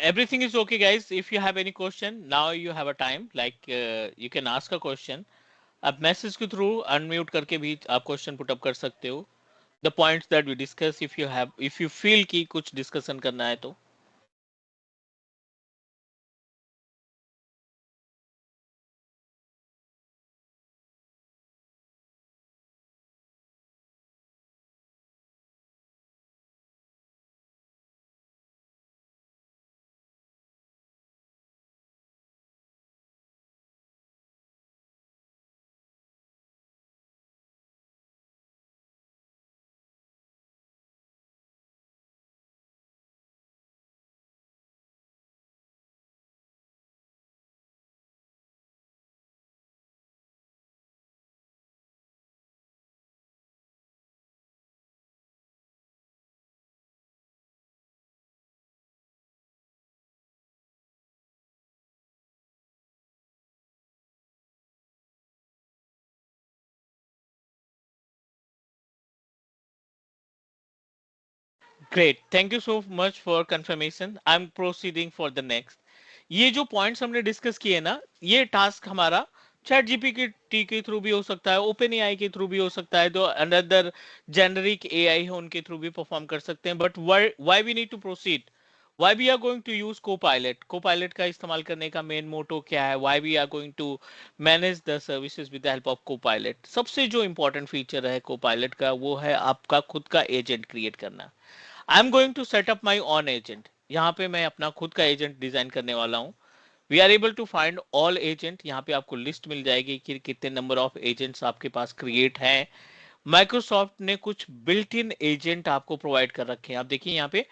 Everything is okay, guys. If you have any question, now you have a time. Like you can ask a question. आप message के through unmute करके भी आप question put up कर सकते हो. The points that we discuss, if you feel कि कुछ डिस्कशन करना है तो. Great, thank you so much for confirmation. I am proceeding for the next. ये जो पॉइंट्स हमने डिस्कस किए ना, ये टास्क हमारा चैट जीपीटी के थ्रू भी हो सकता है, ओपन एआई के थ्रू भी हो सकता है, जो अनदर जेनरिक एआई है उनके थ्रू भी परफॉर्म कर सकते हैं. But why we need to proceed, why we are going to use Copilot का इस्तेमाल करने का मेन मोटो क्या है, why we are going to manage the services with the help of Copilot. सबसे जो इंपॉर्टेंट फीचर है कोपायलट का, वो है आपका खुद का एजेंट क्रिएट करना. I am going to set up my own agent. यहाँ पे मैं अपना खुद का एजेंट डिजाइन करने वाला हूँ. We are able to find all agent. यहाँ पे आपको लिस्ट मिल जाएगी कि कितने नंबर ऑफ एजेंट्स आपके पास क्रिएट हैं. माइक्रोसॉफ्ट ने कुछ बिल्ट इन एजेंट आपको प्रोवाइड कर रखे हैं. आप देखिए यहाँ पे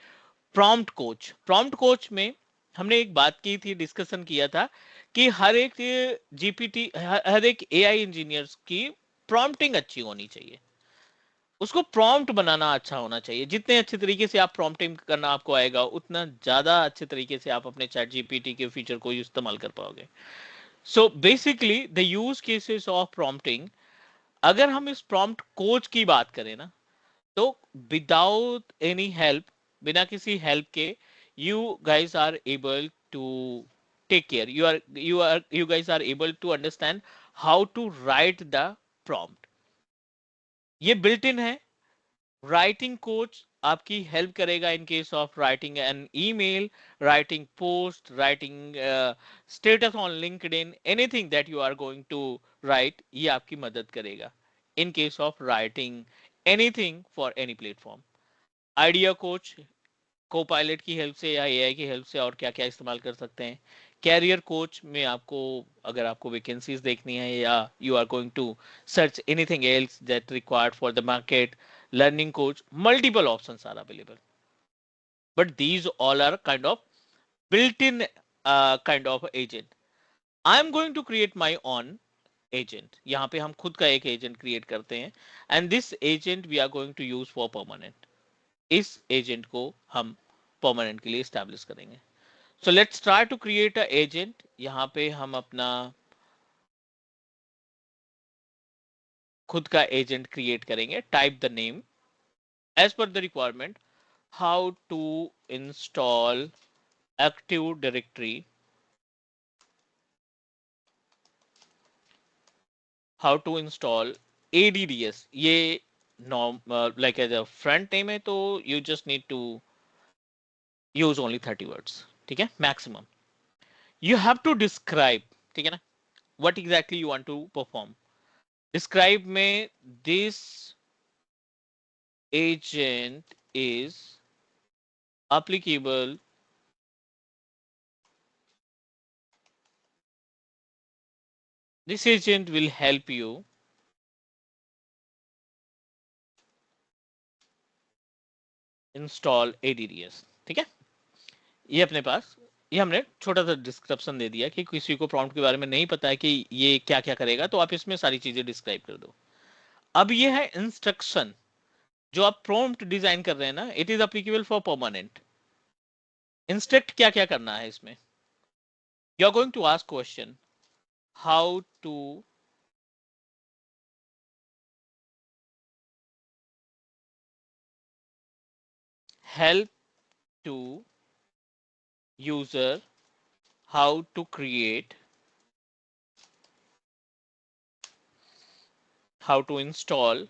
प्रॉम्प्ट कोच में हमने एक बात की थी, डिस्कशन किया था कि हर एक जीपीटी, हर एक एआई इंजीनियर्स की प्रॉम्प्टिंग अच्छी होनी चाहिए, उसको प्रॉम्प्ट बनाना अच्छा होना चाहिए। जितने अच्छे तरीके से आप प्रॉम्प्टिंग करना आपको आएगा, उतना ज्यादा अच्छे तरीके से आप अपने चैट जीपीटी के फीचर को इस्तेमाल कर पाओगे। So basically the use cases of prompting, अगर हम इस प्रॉम्प्ट कोच की बात करें ना, तो विदाउट एनी हेल्प, बिना किसी हेल्प के, you guys are able to take care, you guys are able to understand how to write the prompt. ये बिल्ट इन है। राइटिंग कोच आपकी हेल्प करेगा in case of writing an email, writing post, writing status on LinkedIn, anything that you are going to write, ये आपकी मदद करेगा in case of writing anything for any platform. Idea coach Copilot की help से या AI की help से और क्या क्या इस्तेमाल कर सकते हैं। कैरियर कोच में आपको, अगर आपको वैकेंसीज देखनी है या you are going to search anything else that required for the market. Learning coach, multiple options are available, but these all are kind of built-in kind of agent. I am going to create my own agent. यहाँ पे हम खुद का एक agent create करते हैं, and this agent we are going to use for permanent. इस agent को हम परमानेंट के लिए स्टैब्लिश करेंगे। So let's try to create a agent. यहाँ पे हम अपना खुद का एजेंट क्रिएट करेंगे। Type the name as per the requirement, how to install active directory, how to install ADDS। ये norm like as a front name है, तो you just need to use only 30 words, ठीक है, maximum. You have to describe, ठीक है ना, what exactly you want to perform. Describe में this agent is applicable this agent will help you install ADDS, ठीक है। ये अपने पास, ये हमने छोटा सा डिस्क्रिप्शन दे दिया कि किसी को प्रॉम्प्ट के बारे में नहीं पता है कि ये क्या क्या करेगा, तो आप इसमें सारी चीजें डिस्क्राइब कर दो। अब ये है इंस्ट्रक्शन। जो आप प्रॉम्प्ट डिजाइन कर रहे हैं ना, it is applicable for permanent. Instruct क्या क्या करना है इसमें, you are going to ask question, how to help to user, how to create, how to install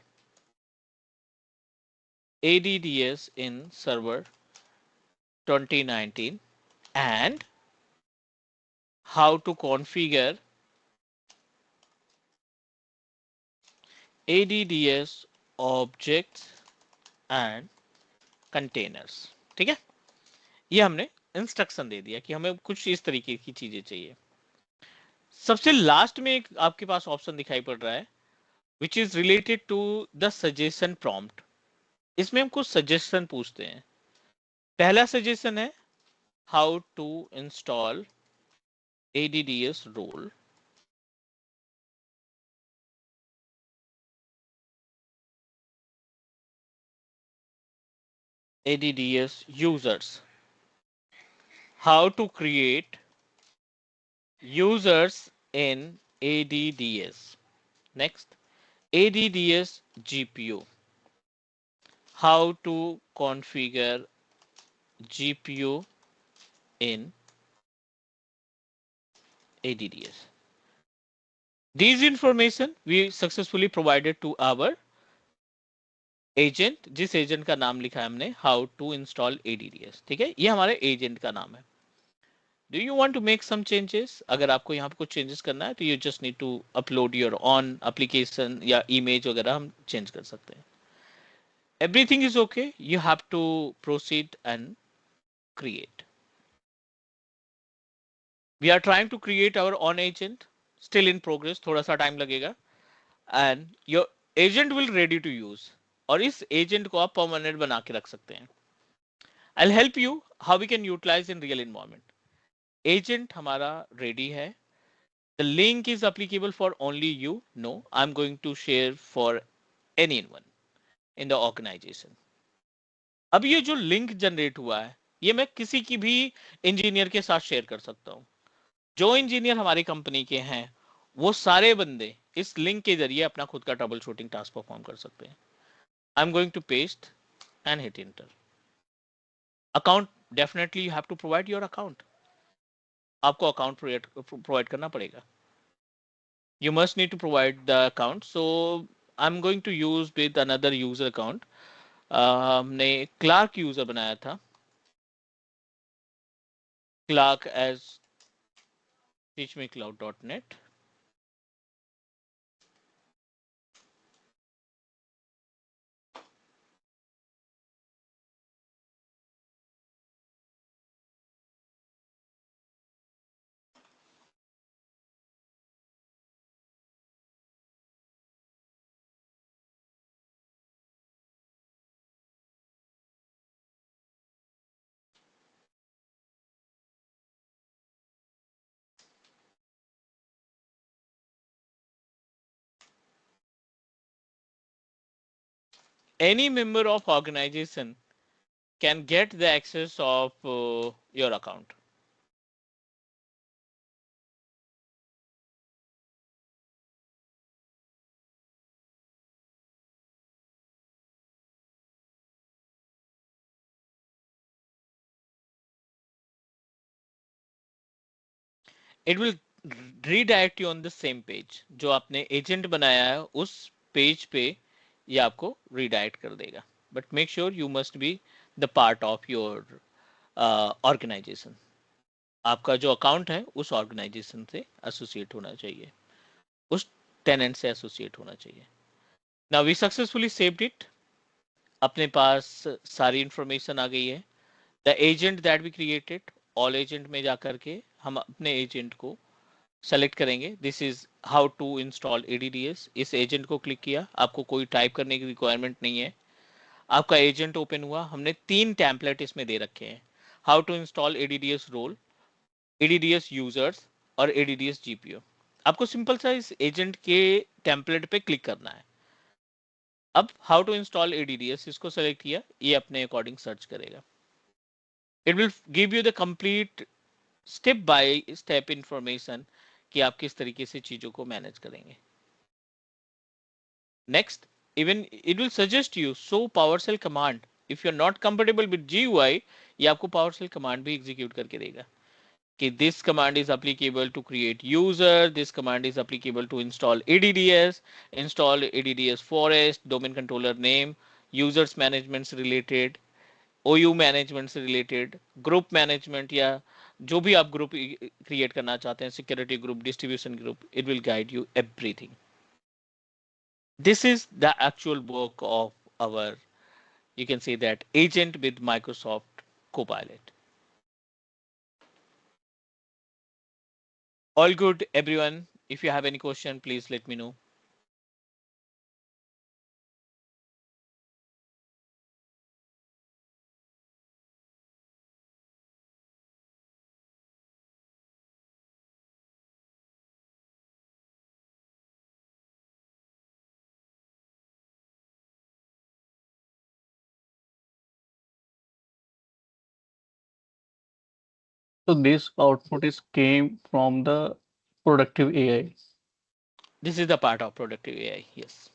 ADDS in server 2019, and how to configure ADDS objects and containers, ठीक है। ये हमने instruction दे दिया कि हमें कुछ इस तरीके की चीजें चाहिए। सबसे लास्ट में एक आपके पास ऑप्शन दिखाई पड़ रहा है, which is related to the suggestion prompt. इसमें हम कुछ सजेशन पूछते हैं। पहला सजेशन है how to install ADDS role, ADDS users, how to create users in ADDS. Next, ADDS GPU, how to configure GPU in ADDS. These information we successfully provided to our agent, जिस agent का नाम लिखा है हमने how to install ADDS, ठीक है। ये हमारे एजेंट का नाम है। Do you want to make some changes? अगर आपको यहाँ पे कुछ चेंजेस करना है तो you just need to upload your own application या इमेज वगैरह हम चेंज कर सकते हैं। Everything is okay, you have to proceed and create. We are trying to create our own agent, still in progress, थोड़ा सा टाइम लगेगा, and your agent will ready to use. और इस एजेंट को आप परमानेंट बना के रख सकते हैं। I'll help you how we can utilize in real environment. Agent हमारा रेडी है. The link is applicable for only you. No, I am going to share for anyone in the organization. अब ये जो लिंक जनरेट हुआ है, ये मैं किसी की भी इंजीनियर के साथ शेयर कर सकता हूँ. जो इंजीनियर हमारी कंपनी के हैं, वो सारे बंदे इस लिंक के जरिए अपना खुद का ट्रबल शूटिंग टास्क परफॉर्म कर सकते हैं. I am going to paste and hit enter. Account, definitely you have to provide your account. आपको अकाउंट प्रोवाइड करना पड़ेगा. You must need to provide the account. So I'm going to use with another user account. हमने Clark user बनाया था. Clark as teachmecloud.net. Any member of organization can get the access of your account. It will redirect you on the same page. जो आपने agent बनाया है उस page पे ये आपको redirect कर देगा. But make sure you must be the part of your organization. आपका जो अकाउंट है उस ऑर्गेनाइजेशन से एसोसिएट होना चाहिए, उस टेनेंट से एसोसिएट होना चाहिए. Now we successfully saved it. अपने पास सारी इंफॉर्मेशन आ गई है. The agent that we created, all agent में जाकर के हम अपने एजेंट को सेलेक्ट करेंगे. This is how to install ADDS. इस एजेंट को क्लिक किया, आपको कोई टाइप करने की रिक्वायरमेंट नहीं है. आपका एजेंट ओपन हुआ. हमने 3 टेम्पलेट इसमें दे रखे हैं. How to install ADDS role, ADDS users और एडीडीएस जीपीओ. आपको सिंपल सा इस एजेंट के टेम्पलेट पे क्लिक करना है. अब हाउ टू इंस्टॉल एडीडीएस इसको सेलेक्ट किया, ये अपने अकॉर्डिंग सर्च करेगा. It will give you the complete step by step information कि आप किस तरीके से चीजों को मैनेज करेंगे. Next, even it will suggest you so PowerShell command. If you are not comfortable with GUI, ये आपको पावरशेल कमांड भी एग्जीक्यूट करके देगा कि this command is applicable to create user, this command is applicable to install ADDS, install ADDS forest, domain controller name, users management से related, OU management से related, group management या जो भी आप ग्रुप क्रिएट करना चाहते हैं, security group, distribution group, it will guide you everything. This is the actual work of our, you can say that, agent with Microsoft Copilot. All good, everyone. If you have any question, please let me know. So this output is came from the productive AI. This is the part of productive AI. Yes.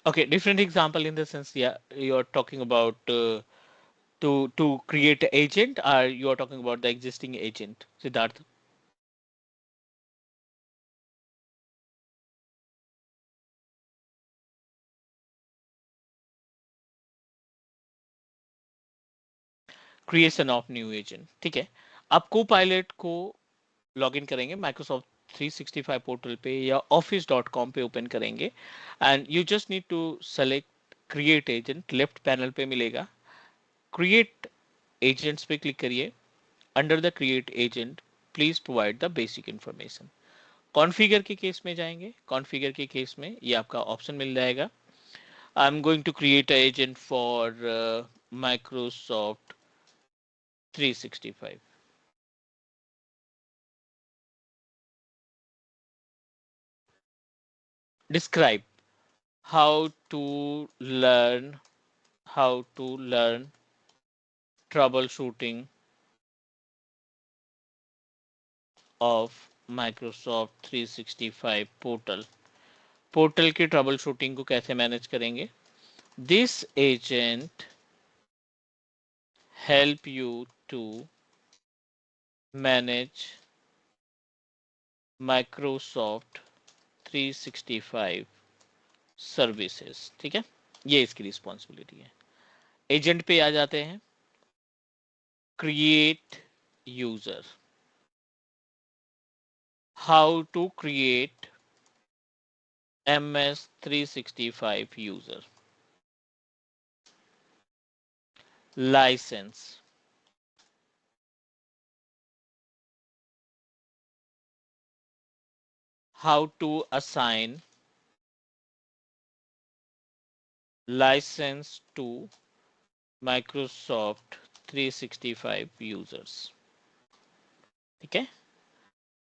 Okay. Different example in the sense, yeah, you're talking about to create an agent, or you are talking about the existing agent, Siddharth. Creation of new agent. ठीक है. आप को pilot को log in करेंगे Microsoft 365 portal पे या office.com पे open करेंगे and you just need to select create agent, left panel पे मिलेगा। क्रिएट एजेंट्स पे क्लिक करिए। Under the create agent please provide the basic information. Configure के केस में जाएंगे, कॉन्फ़िगर के केस में ये आपका ऑप्शन मिल जाएगा। I am going to create a agent for Microsoft 365। Describe how to learn troubleshooting of Microsoft 365 portal। Portal की ट्रबल शूटिंग को कैसे मैनेज करेंगे? This agent help you to manage Microsoft 365 services. ठीक है, ये इसकी रिस्पॉन्सिबिलिटी है। एजेंट पे आ जाते हैं। Create user. How to create MS 365 user। License। How to assign license to Microsoft 365 users। ठीक है,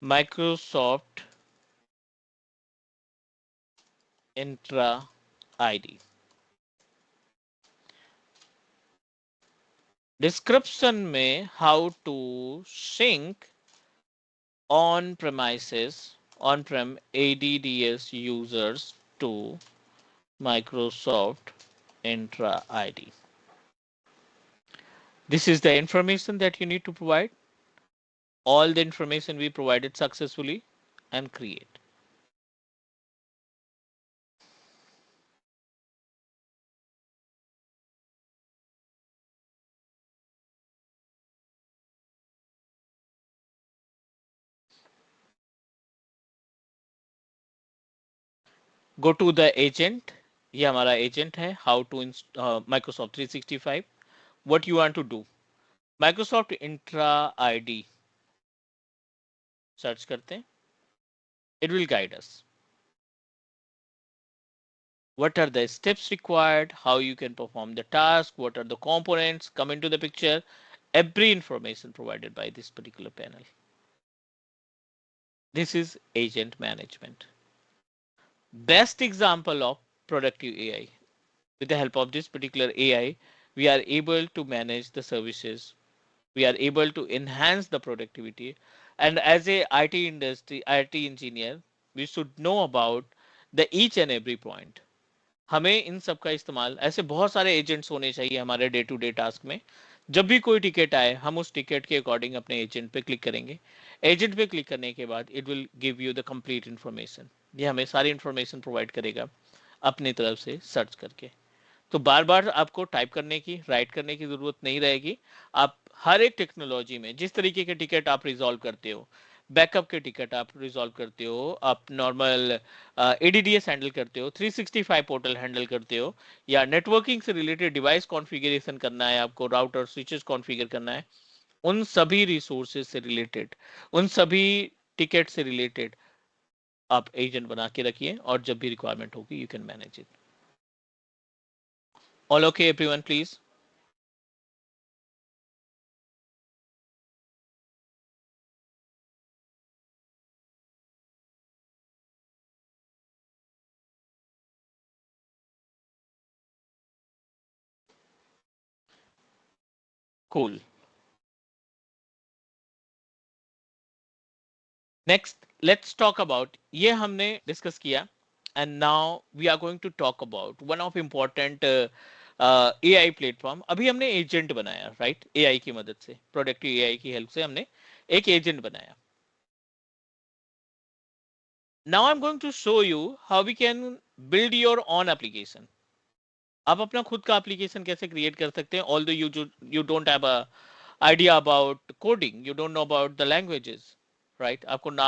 Microsoft Intra ID। डिस्क्रिप्शन में how to sync on premises on-prem ADDS users to Microsoft Intra ID। This is the information that you need to provide. All the information we provided successfully and create. Go to the agent। ये हमारा agent है। How to Microsoft 365। What you want to do? Microsoft Intra ID search करते हैं। It will guide us. What are the steps required? How you can perform the task? What are the components? Come into the picture. Every information provided by this particular panel. This is agent management. Best example of productive AI. With the help of this particular AI, we are able to manage the services. We are able to enhance the productivity. And as a IT engineer, we should know about the each and every point. हमें इन सब का इस्तेमाल, ऐसे बहुत सारे agents होने चाहिए हमारे डे टू डे टास्क में। जब भी कोई टिकट आए, हम उस टिकट के अकॉर्डिंग अपने एजेंट पे क्लिक करेंगे। एजेंट पे क्लिक करने के बाद it will give you the complete information. ये हमें सारी इन्फॉर्मेशन प्रोवाइड करेगा अपनी तरफ से सर्च करके। तो बार बार आपको टाइप करने की, राइट करने की जरूरत नहीं रहेगी। आप हर एक टेक्नोलॉजी में जिस तरीके के टिकट आप रिजॉल्व करते हो, बैकअप के टिकट आप रिजॉल्व करते हो, आप नॉर्मल एडीडीएस हैंडल करते हो, 365 पोर्टल हैंडल करते हो, या नेटवर्किंग से रिलेटेड डिवाइस कॉन्फ़िगरेशन करना है आपको, राउटर स्विचेस कॉन्फ़िगर करना है, उन सभी रिसोर्सेज से रिलेटेड, उन सभी टिकट से रिलेटेड आप एजेंट बना के रखिए और जब भी रिक्वायरमेंट होगी you can manage it. All okay everyone please? Cool. Next, let's talk about, ये हमने डिस्कस किया, and now we are going to talk about one of important AI platform. अभी हमने एजेंट बनाया, राइट? AI की मदद से, प्रोडक्टिव AI की हेल्प से हमने एक एजेंट बनाया। Now I'm going to show you how we can build your own application। आप अपना खुद का एप्लीकेशन कैसे क्रिएट कर सकते हैं, although you don't have a idea about coding, you don't know about the languages, right? आपको ना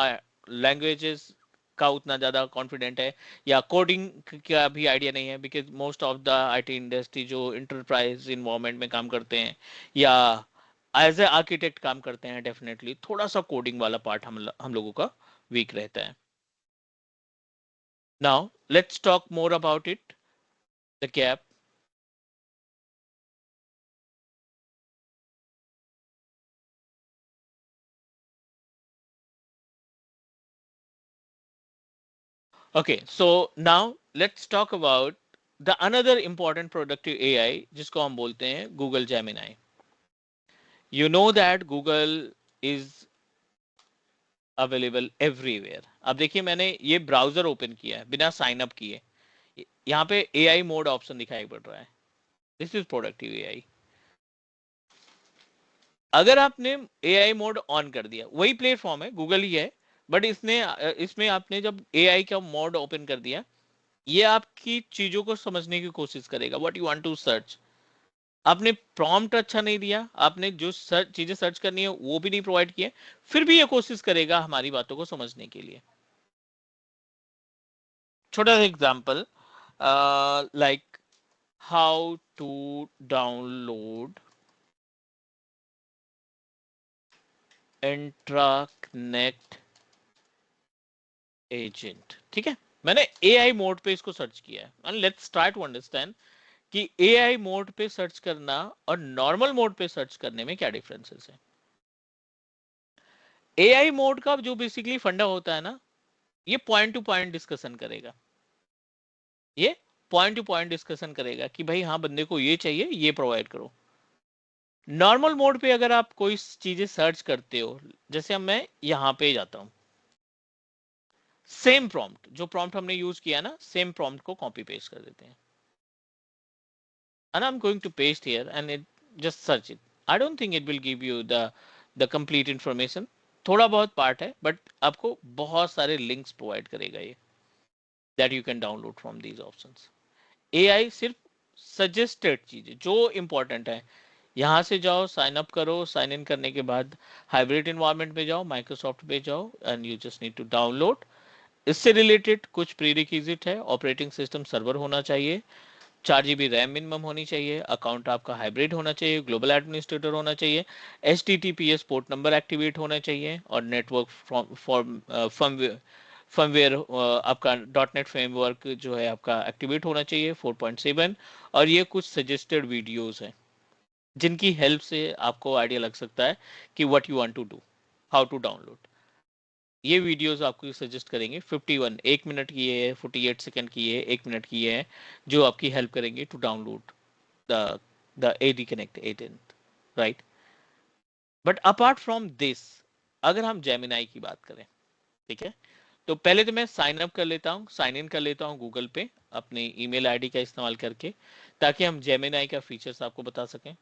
लैंग्वेजेस का उतना ज़्यादा कॉन्फिडेंट है, या कोडिंग का भी आइडिया नहीं है, because most of the IT industry जो इंटरप्राइज इन्वायरमेंट में काम करते हैं या एज ए आर्किटेक्ट काम करते हैं, डेफिनेटली थोड़ा सा कोडिंग वाला पार्ट हम लोगों का वीक रहता है. Now let's talk more about it, the gap. Okay, so now let's talk about the another important productive AI जिसको हम बोलते हैं Google Gemini. You know that Google is available everywhere. अब देखिए मैंने ये ब्राउजर ओपन किया है बिना साइन अप किए, यहाँ पे AI मोड ऑप्शन दिखाई पड़ रहा है. This is productive AI. अगर आपने AI मोड ऑन कर दिया, वही प्लेटफॉर्म है, गूगल ही है, बट इसमें आपने जब AI का मोड ओपन कर दिया, ये आपकी चीजों को समझने की कोशिश करेगा. What you want to search. आपने प्रॉम्प्ट अच्छा नहीं दिया, आपने जो चीजें सर्च करनी है वो भी नहीं प्रोवाइड किए, फिर भी ये कोशिश करेगा हमारी बातों को समझने के लिए. छोटा सा example, like how to download intraconnect agent. ठीक है, मैंने AI मोड पे इसको सर्च किया है, and let's try to understand कि AI मोड पे सर्च करना और नॉर्मल मोड पे सर्च करने में क्या डिफरेंसेस है. AI मोड का जो बेसिकली फंडा होता है ना, ये पॉइंट टू पॉइंट डिस्कशन करेगा. ये पॉइंट टू पॉइंट डिस्कशन करेगा कि भाई हाँ, बंदे को ये चाहिए, ये प्रोवाइड करो. नॉर्मल मोड पे अगर आप कोई चीजें सर्च करते हो, जैसे अब मैं यहाँ पे जाता हूँ, सेम प्रॉम्प्ट, जो प्रॉम्प्ट हमने यूज किया ना, सेम प्रॉम्प्ट को कॉपी पेस्ट कर देते हैं, and I'm going to paste here and it just search it. I don't think it will give you the complete information. थोड़ा बहुत पार्ट है, बट आपको बहुत सारे लिंक्स प्रोवाइड करेगा ये, that you can download from these options. AI सिर्फ suggested चीजें जो इंपॉर्टेंट है, यहाँ से जाओ, साइन अप करो, साइन इन करने के बाद हाइब्रिड इन्वायरमेंट पे जाओ, माइक्रोसॉफ्ट पे जाओ, and you just need to download. इससे रिलेटेड कुछ प्री रिक्विजिट है, ऑपरेटिंग सिस्टम सर्वर होना चाहिए, 4 GB रैम मिनिमम होनी चाहिए, अकाउंट आपका हाइब्रिड होना चाहिए, ग्लोबल एडमिनिस्ट्रेटर होना चाहिए, HTTPS पोर्ट नंबर एक्टिवेट होना चाहिए, और नेटवर्क फर्मवेयर आपका .NET फ्रेमवर्क जो है आपका एक्टिवेट होना चाहिए 4.7. और ये कुछ सजेस्टेड वीडियोस हैं जिनकी हेल्प से आपको आइडिया लग सकता है कि what you want to do, how to download. ये वीडियोस आपको सजेस्ट करेंगे. 51 एक मिनट की है, 48 सेकंड की है, एक मिनट की है, जो आपकी हेल्प करेंगे to download the AD Connect agent, right. But apart from this, अगर हम जेमिनाई की बात करें, ठीक है, तो पहले तो मैं साइन अप कर लेता हूँ, साइन इन कर लेता हूँ गूगल पे अपनी ईमेल आईडी का इस्तेमाल करके, ताकि हम जेमिनाई का फीचर्स आपको बता सकें.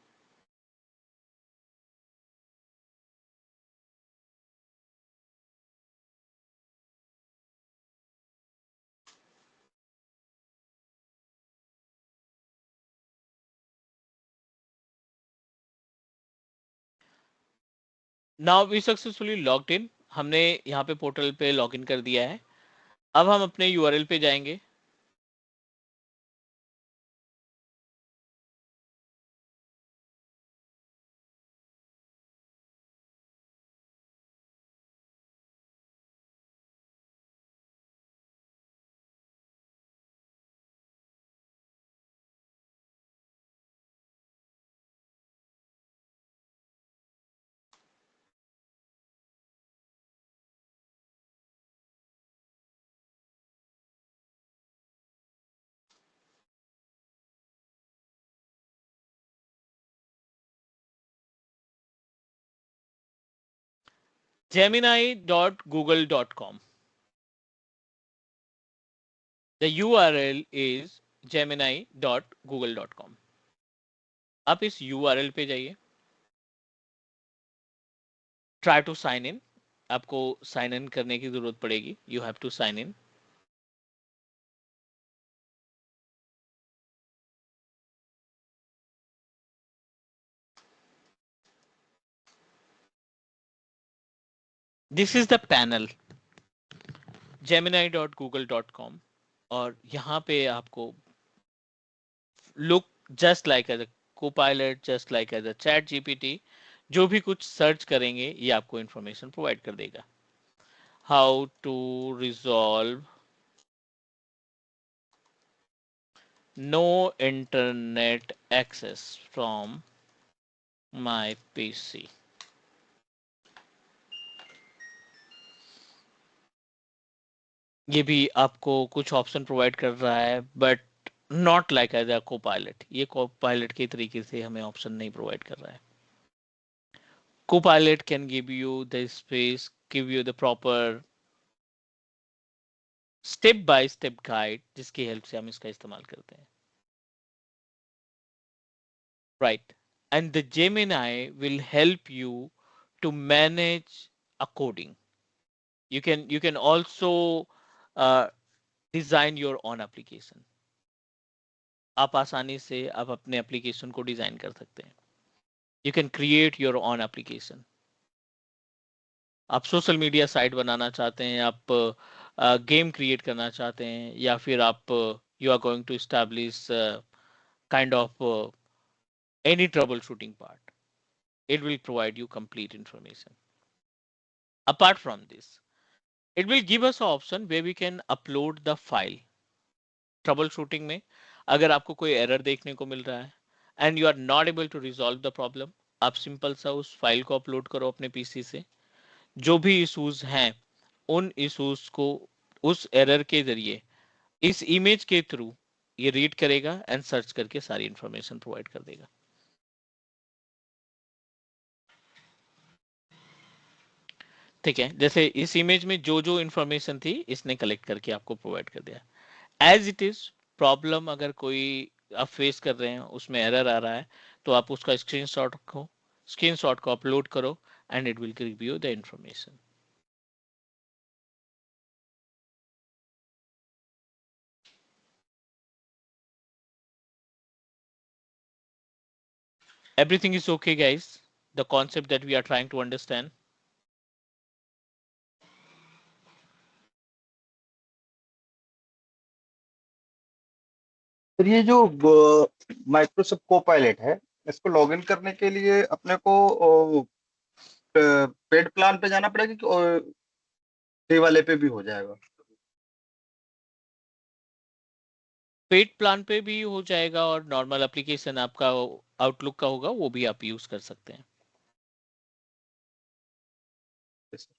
Now we successfully logged in. हमने यहाँ पे पोर्टल पे लॉग इन कर दिया है. अब हम अपने यूआरएल पे जाएंगे. gemini.google.com. The URL is gemini.google.com. आप इस URL पे जाइए, ट्राई टू साइन इन. आपको साइन इन करने की जरूरत पड़ेगी. You have to sign in. This is the panel. gemini.google.com, और यहाँ पे आपको look just like as a Copilot, just like as a ChatGPT, जो भी कुछ सर्च करेंगे ये आपको इंफॉर्मेशन प्रोवाइड कर देगा. How to resolve no internet access from my PC. ये भी आपको कुछ ऑप्शन प्रोवाइड कर रहा है, but not like as a Copilot. ये कोपायलट के तरीके से हमें ऑप्शन नहीं प्रोवाइड कर रहा है. Copilot can give you the space, give you the proper step by step guide जिसकी हेल्प से हम इसका इस्तेमाल करते हैं. Right. And the Gemini will help you to manage a coding. You can also uh, design your own application. आप आसानी से आप अपने एप्लीकेशन को डिजाइन कर सकते हैं. You can create your own application. आप सोशल मीडिया साइट बनाना चाहते हैं, आप गेम क्रिएट करना चाहते हैं, या फिर आप you are going to establish kind of any troubleshooting part, it will provide you complete information. Apart from this, it will give us an option where we can upload the file. Trouble shooting में अगर आपको कोई error देखने को मिल रहा है and you are not able to resolve the problem, आप सिंपल सा उस फाइल को अपलोड करो अपने पीसी से. जो भी इश्यूज हैं उन इश्यूज को उस एरर के जरिए इस इमेज के थ्रू ये रीड करेगा एंड सर्च करके सारी इंफॉर्मेशन प्रोवाइड कर देगा. ठीक है, जैसे इस इमेज में जो जो इंफॉर्मेशन थी इसने कलेक्ट करके आपको प्रोवाइड कर दिया. एज इट इज, प्रॉब्लम अगर कोई आप फेस कर रहे हैं उसमें एरर आ रहा है तो आप उसका स्क्रीनशॉट रखो, स्क्रीनशॉट को अपलोड करो and it will give you the information. Everything is okay, guys? The concept that we are trying to understand. फिर ये जो माइक्रोसॉफ्ट कोपायलट है, इसको लॉगिन करने के लिए अपने को पेड प्लान पे जाना पड़ेगा कि फ्री वाले पे भी हो जाएगा? पेड प्लान पे भी हो जाएगा और नॉर्मल एप्लीकेशन आपका आउटलुक का होगा वो भी आप यूज कर सकते हैं. Yes, sir.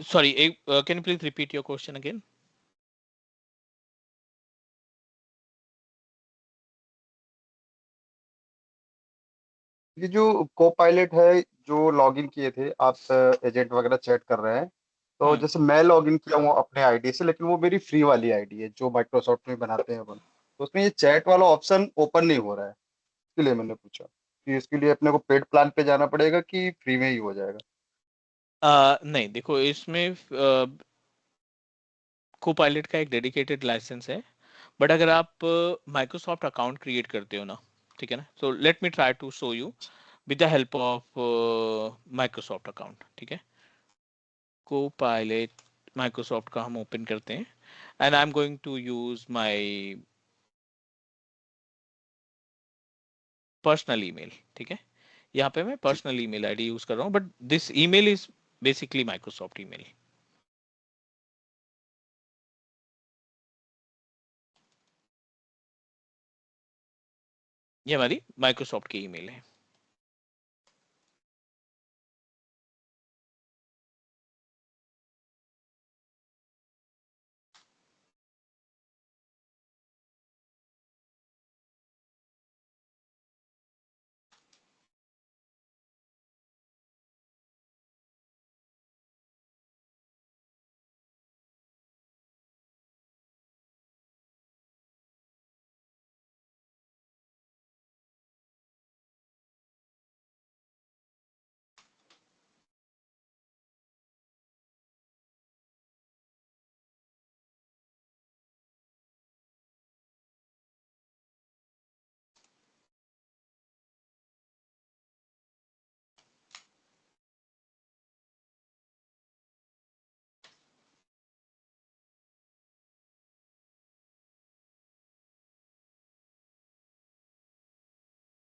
Sorry, can you please repeat your question again? ये जो कोपायलट है, जो लॉगिन किए थे आप, एजेंट वगैरह चैट कर रहे हैं, तो हम्म. जैसे मैं लॉगिन किया हूँ अपने आईडी से, लेकिन वो मेरी फ्री वाली आईडी है जो माइक्रोसॉफ्ट में बनाते हैं अपन, तो उसमें ये चैट वाला ऑप्शन ओपन नहीं हो रहा है. इसके लिए मैंने पूछा कि इसके लिए अपने को पेड प्लान पे जाना पड़ेगा कि फ्री में ही हो जाएगा. नहीं, देखो इसमें कोपायलट का एक डेडिकेटेड लाइसेंस है, बट अगर आप माइक्रोसॉफ्ट अकाउंट क्रिएट करते हो ना, ठीक है ना, so let me try to show you with the help of Microsoft account. ठीक है, कोपायलट माइक्रोसॉफ्ट का हम ओपन करते हैं and I am going to use my personal email. ठीक है, यहाँ पे मैं जी. पर्सनल ईमेल आईडी यूज कर रहा हूँ, but this email is basically Microsoft email. ये हमारी माइक्रोसॉफ्ट की ईमेल है.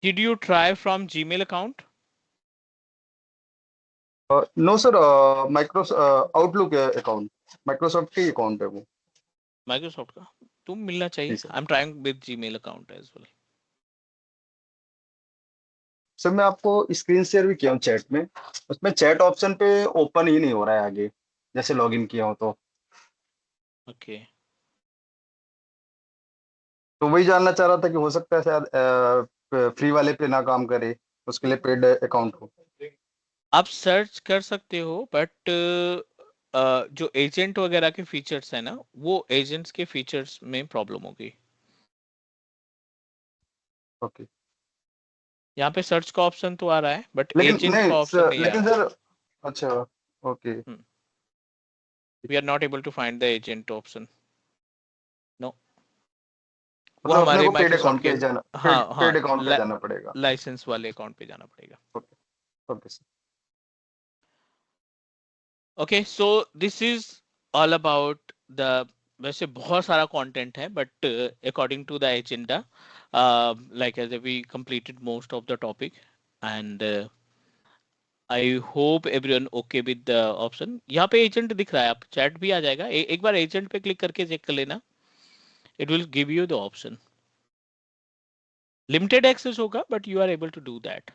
Did you try from Gmail account? No sir, Outlook account, Microsoft की अकाउंट है वो। Microsoft का तुम मिलना जी चाहिए। Sir. I'm trying with Gmail account as well. Sir मैं आपको स्क्रीन शेयर भी किया हूँ चैट में, उसमें चैट ऑप्शन पे ओपन ही नहीं हो रहा है आगे, जैसे लॉगिन किया हो Okay. तो वही जानना चाह रहा था कि हो सकता है शायद फ्री वाले पे ना काम करे, उसके लिए पेड अकाउंट हो। आप सर्च कर सकते हो बट जो एजेंट वगैरह के फीचर्स है ना, वो एजेंट्स के फीचर्स में प्रॉब्लम होगी। ओके। यहाँ पे सर्च का ऑप्शन तो आ रहा है बट लेकिन एजेंट नहीं का ऑप्शन सर, नहीं आ लेकिन रहा। सर, अच्छा, okay. We are not able to find the agent option. No, वो मतलब अपने हमारे को पेड माइक्रोसॉफ्ट अकाउंट के, पे जाना, हाँ हाँ, पेड अकाउंट पे जाना पड़ेगा। लाइसेंस वाले अकाउंट पे जाना पड़ेगा। Okay, okay sir. Okay, so this is all about the, वैसे बहुत सारा कंटेंट है but according to the agenda, like as we completed most of the topic and I hope everyone okay with the option. यहाँ पे agent दिख रहा है, आप चैट भी आ जाएगा, एक बार एजेंट पे क्लिक करके चेक कर लेना, it will give you the option. Limited access होगा but you are able to do that.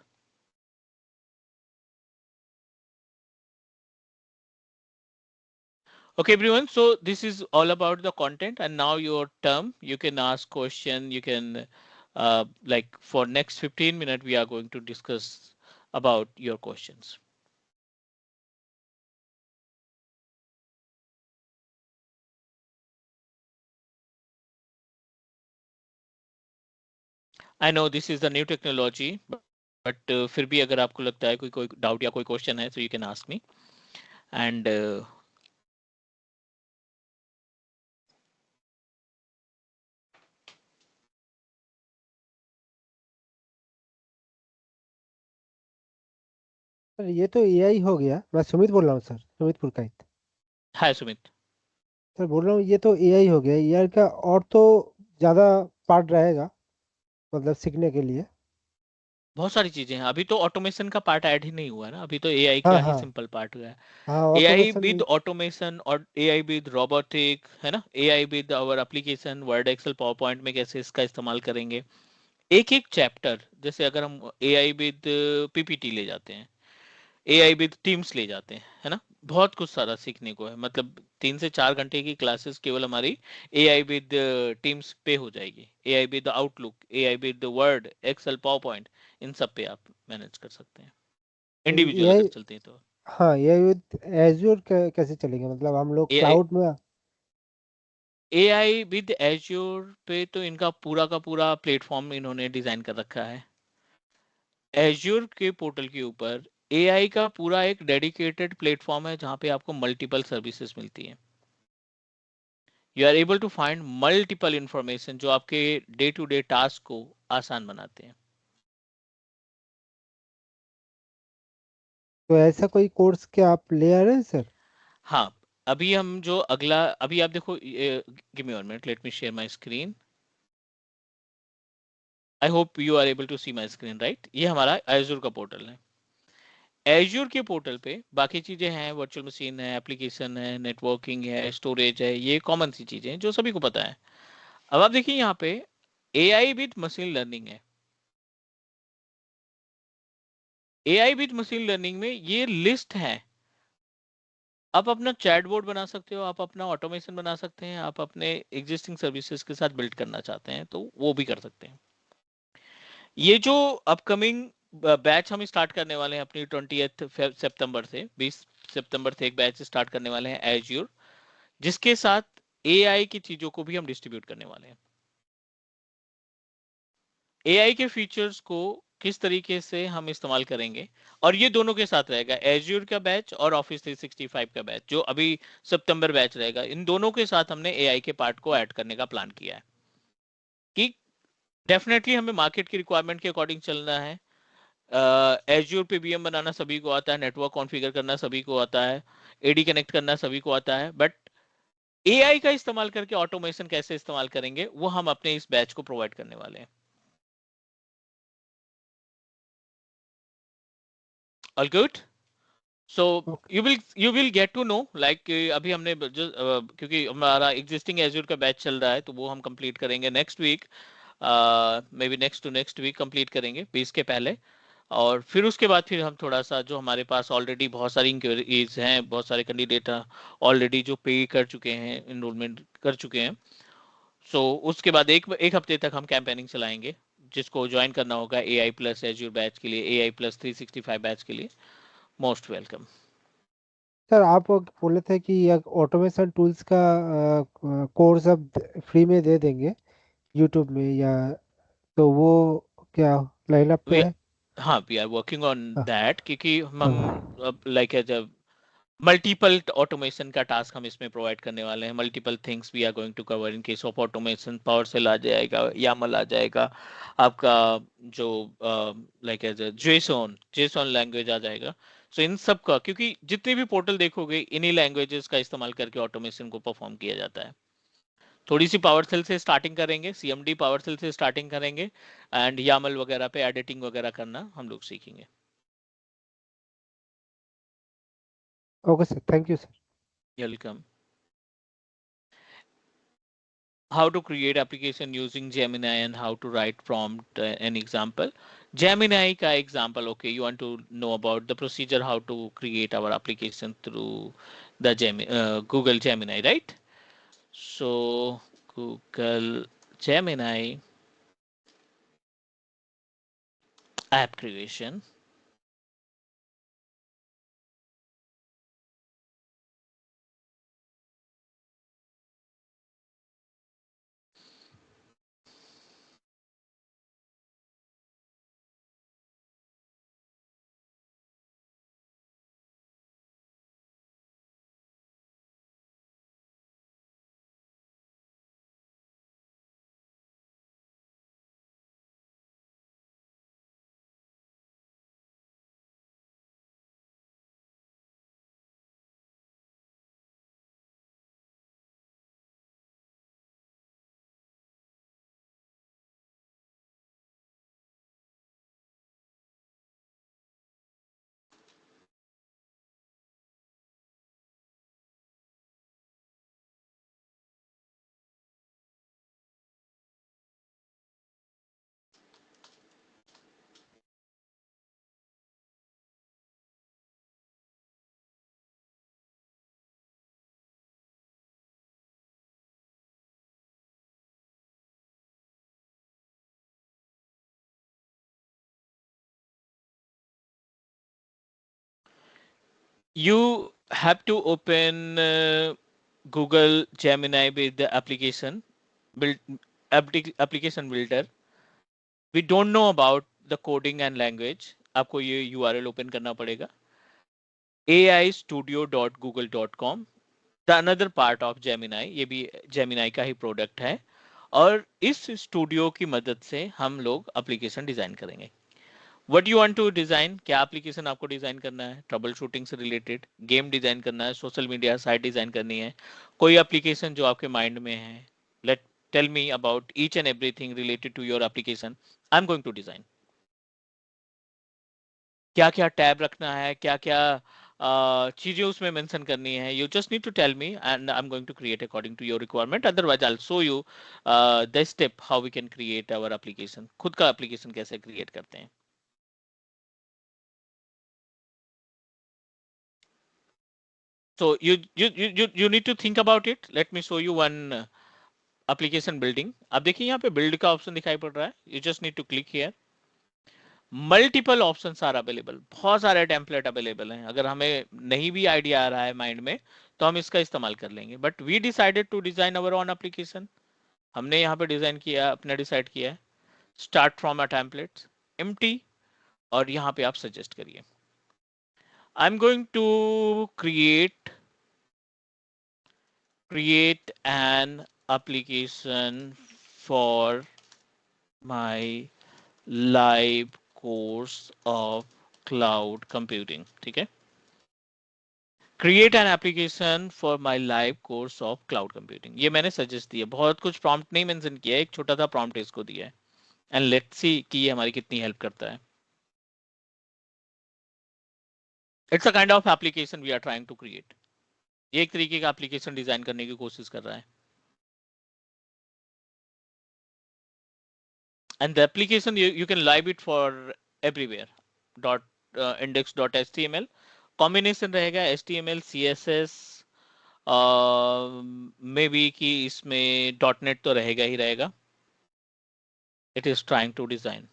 Okay, everyone. So this is all about the content, and now your term. You can ask question. You can, like for next 15 minutes, we are going to discuss about your questions. I know this is the new technology, but फिर भी अगर आपको लगता है कोई doubt या कोई question है, so you can ask me. And sir ये तो एआई हो गया। मैं सुमित बोल रहा हूँ sir, Sumit Purkait. hi Sumit. Sir बोल रहा हूँ ये तो एआई हो गया, एआई का और तो ज़्यादा पार्ट रहेगा मतलब सीखने के लिए। बहुत सारी चीजें हैं, अभी तो ऑटोमेशन का पार्ट ऐड ही नहीं हुआ है ना, अभी तो एआई हाँ का ही हाँ सिंपल पार्ट हुआ है। हाँ, एआई ऑटोमेशन। विद ऑटोमेशन और एआई विद रोबोटिक है ना, AI with our application Word Excel PowerPoint में कैसे इसका इस्तेमाल करेंगे, एक एक चैप्टर। जैसे अगर हम एआई विद पीपीटी ले जाते हैं, एआई विद टीम्स ले जाते हैं, है ना, बहुत कुछ सारा सीखने को है। मतलब 3 से 4 घंटे की क्लासेस केवल हमारी एआई विद टीम्स पे हो जाएगी। AI with Outlook, AI with Word Excel PowerPoint, इन सब पे आप मैनेज कर सकते हैं इंडिविजुअल अगर एआई, चलते हैं तो। हाँ एआई विद एजूर कैसे चलेंगे, मतलब हम लोग एआई क्लाउड में। एआई विद एज्योर पे तो इनका पूरा का पूरा प्लेटफॉर्म इन्होंने डिजाइन कर रखा है। एज्योर के पोर्टल के ऊपर एआई का पूरा एक डेडिकेटेड प्लेटफॉर्म है जहां पे आपको मल्टीपल सर्विसेज मिलती हैं। You are able to find multiple information जो आपके डे टू डे टास्क को आसान बनाते हैं। तो ऐसा कोई कोर्स क्या आप ले आ रहे हैं सर? हाँ, अभी हम जो अगला, अभी आप देखो, give me 1 minute, let me share my screen. I hope you are able to see my screen right. ये हमारा एज्योर का पोर्टल है। एज्योर के पोर्टल पे बाकी चीजें हैं, वर्चुअल मशीन है, एप्लीकेशन है, नेटवर्किंग है, स्टोरेज है, ये कॉमन सी चीजें हैं जो सभी को पता है। अब आप देखिए यहाँ पे एआई विद मशीन लर्निंग है। एआई विद मशीन लर्निंग में ये लिस्ट है। आप अपना चैटबॉट बना सकते हो, आप अपना ऑटोमेशन बना सकते हैं, आप अपने एग्जिस्टिंग सर्विसेज के साथ बिल्ड करना चाहते हैं तो वो भी कर सकते हैं। ये जो अपकमिंग बैच हम स्टार्ट करने वाले हैं अपनी 20 सितंबर से, 20 सितंबर से एक बैच स्टार्ट करने वाले हैं एज्योर, जिसके साथ एआई की चीजों को भी हम डिस्ट्रीब्यूट करने वाले हैं। एआई के फीचर्स को किस तरीके से हम इस्तेमाल करेंगे, और ये दोनों के साथ रहेगा, एज्योर का बैच और ऑफिस 365 का बैच जो अभी सितंबर बैच रहेगा। इन दोनों के साथ हमने एआई के पार्ट को ऐड करने का प्लान किया है कि डेफिनेटली हमें मार्केट की रिक्वायरमेंट के अकॉर्डिंग चलना है। एज्योर पे वीएम बनाना सभी को आता है, नेटवर्क कॉन्फ़िगर करना सभी को आता है, एडी कनेक्ट करना सभी को आता है, बट एआई का इस्तेमाल करके ऑटोमेशन कैसे इस्तेमाल करेंगे वो हम अपने इस बैच को प्रोवाइड करने वाले हैं। All good? So Okay. you will get to know like अभी हमने क्योंकि हमारा existing Azure का बैच चल रहा है तो वो हम कंप्लीट करेंगे next week, may be next to next week complete करेंगे 20 के पहले। और फिर उसके बाद फिर हम थोड़ा सा जो हमारे पास ऑलरेडी बहुत सारी इंक्वायरीज हैं, बहुत सारे कैंडिडेट ऑलरेडी जो पे कर चुके हैं, इनरोलमेंट कर चुके हैं, सो उसके बाद एक हफ्ते तक हम कैंपेनिंग चलाएंगे। जिसको ज्वाइन करना होगा AI प्लस एज्योर बैच के लिए, AI प्लस 365 बैच के लिए, मोस्ट वेलकम। सर आप वो बोले थे कि ऑटोमेशन टूल्स का कोर्स अब फ्री में दे देंगे यूट्यूब में, या तो वो क्या लाइन अप पे वी है? हाँ, वी आर वर्किंग ऑन हाँ, दैट क्योंकि हाँ, हम लाइक जब मल्टीपल ऑटोमेशन का टास्क हम इसमें प्रोवाइड करने वाले हैं। Multiple things we are going to cover in case of automation. PowerShell आ जाएगा, यामल आ जाएगा, आपका जो like as JSON JSON language आ जाएगा। सो इन सब का, क्योंकि जितने भी पोर्टल देखोगे इन्हीं लैंग्वेजेस का इस्तेमाल करके ऑटोमेशन को परफॉर्म किया जाता है। थोड़ी सी पावर सेल से स्टार्टिंग करेंगे, CMD पावर सेल से स्टार्टिंग करेंगे, एंड यामल वगैरह पे एडिटिंग वगैरह करना हम लोग सीखेंगे। Okay sir, thank you sir. Welcome. How to create application using Gemini and how to write prompt, an example. Gemini ka example, okay, you want to know about the procedure how to create our application through the Google Gemini, right? So Google Gemini app creation. You have to open Google Gemini with the application build application builder. We don't know about the coding and language. आपको ये URL open करना पड़ेगा, aistudio.google.com, the another part of Gemini। ये भी Gemini का ही product है, और इस स्टूडियो की मदद से हम लोग एप्लीकेशन डिजाइन करेंगे। What you want to design, क्या एप्लीकेशन आपको डिजाइन करना है? ट्रबल शूटिंग से रिलेटेड, गेम डिजाइन करना है, सोशल मीडिया साइट डिजाइन करनी है, कोई एप्लीकेशन जो आपके माइंड में है, let tell me about each and everything related to your application, I am going to design. क्या क्या टैब रखना है, क्या क्या चीजें उसमें मेंशन करनी है, you just need to tell me and I am going to create according to your requirement. Otherwise I will show you the step how we can create our application. खुद का एप्लीकेशन कैसे create करते हैं। So you need to think about it. Let me show you one application building. अब देखिए यहाँ पे build का ऑप्शन दिखाई पड़ रहा है, you just need to click here. Multiple options are available, बहुत सारे टेम्पलेट अवेलेबल हैं। अगर हमें नहीं भी आइडिया आ रहा है माइंड में तो हम इसका इस्तेमाल कर लेंगे, but we decided to design our own application. हमने यहाँ पे डिजाइन किया, अपना डिसाइड किया है, start from a template empty, और यहाँ पे आप सजेस्ट करिए। I am going to create an application for my live course of cloud computing। ठीक है, create an application for my live course of cloud computing, ये मैंने सजेस्ट दिया, बहुत कुछ प्रॉम्प्ट नहीं मेंशन किया है, एक छोटा सा प्रॉम्प्ट इसको दिया है, एंड लेट्स सी कि ये हमारी कितनी हेल्प करता है। It's a kind of application we are trying to create. ये एक तरीके का application डिजाइन करने की कोशिश कर रहा है. And the application you can live it for everywhere. Dot index.html combination रहेगा HTML CSS maybe कि इसमें .NET तो रहेगा ही रहेगा. It is trying to design.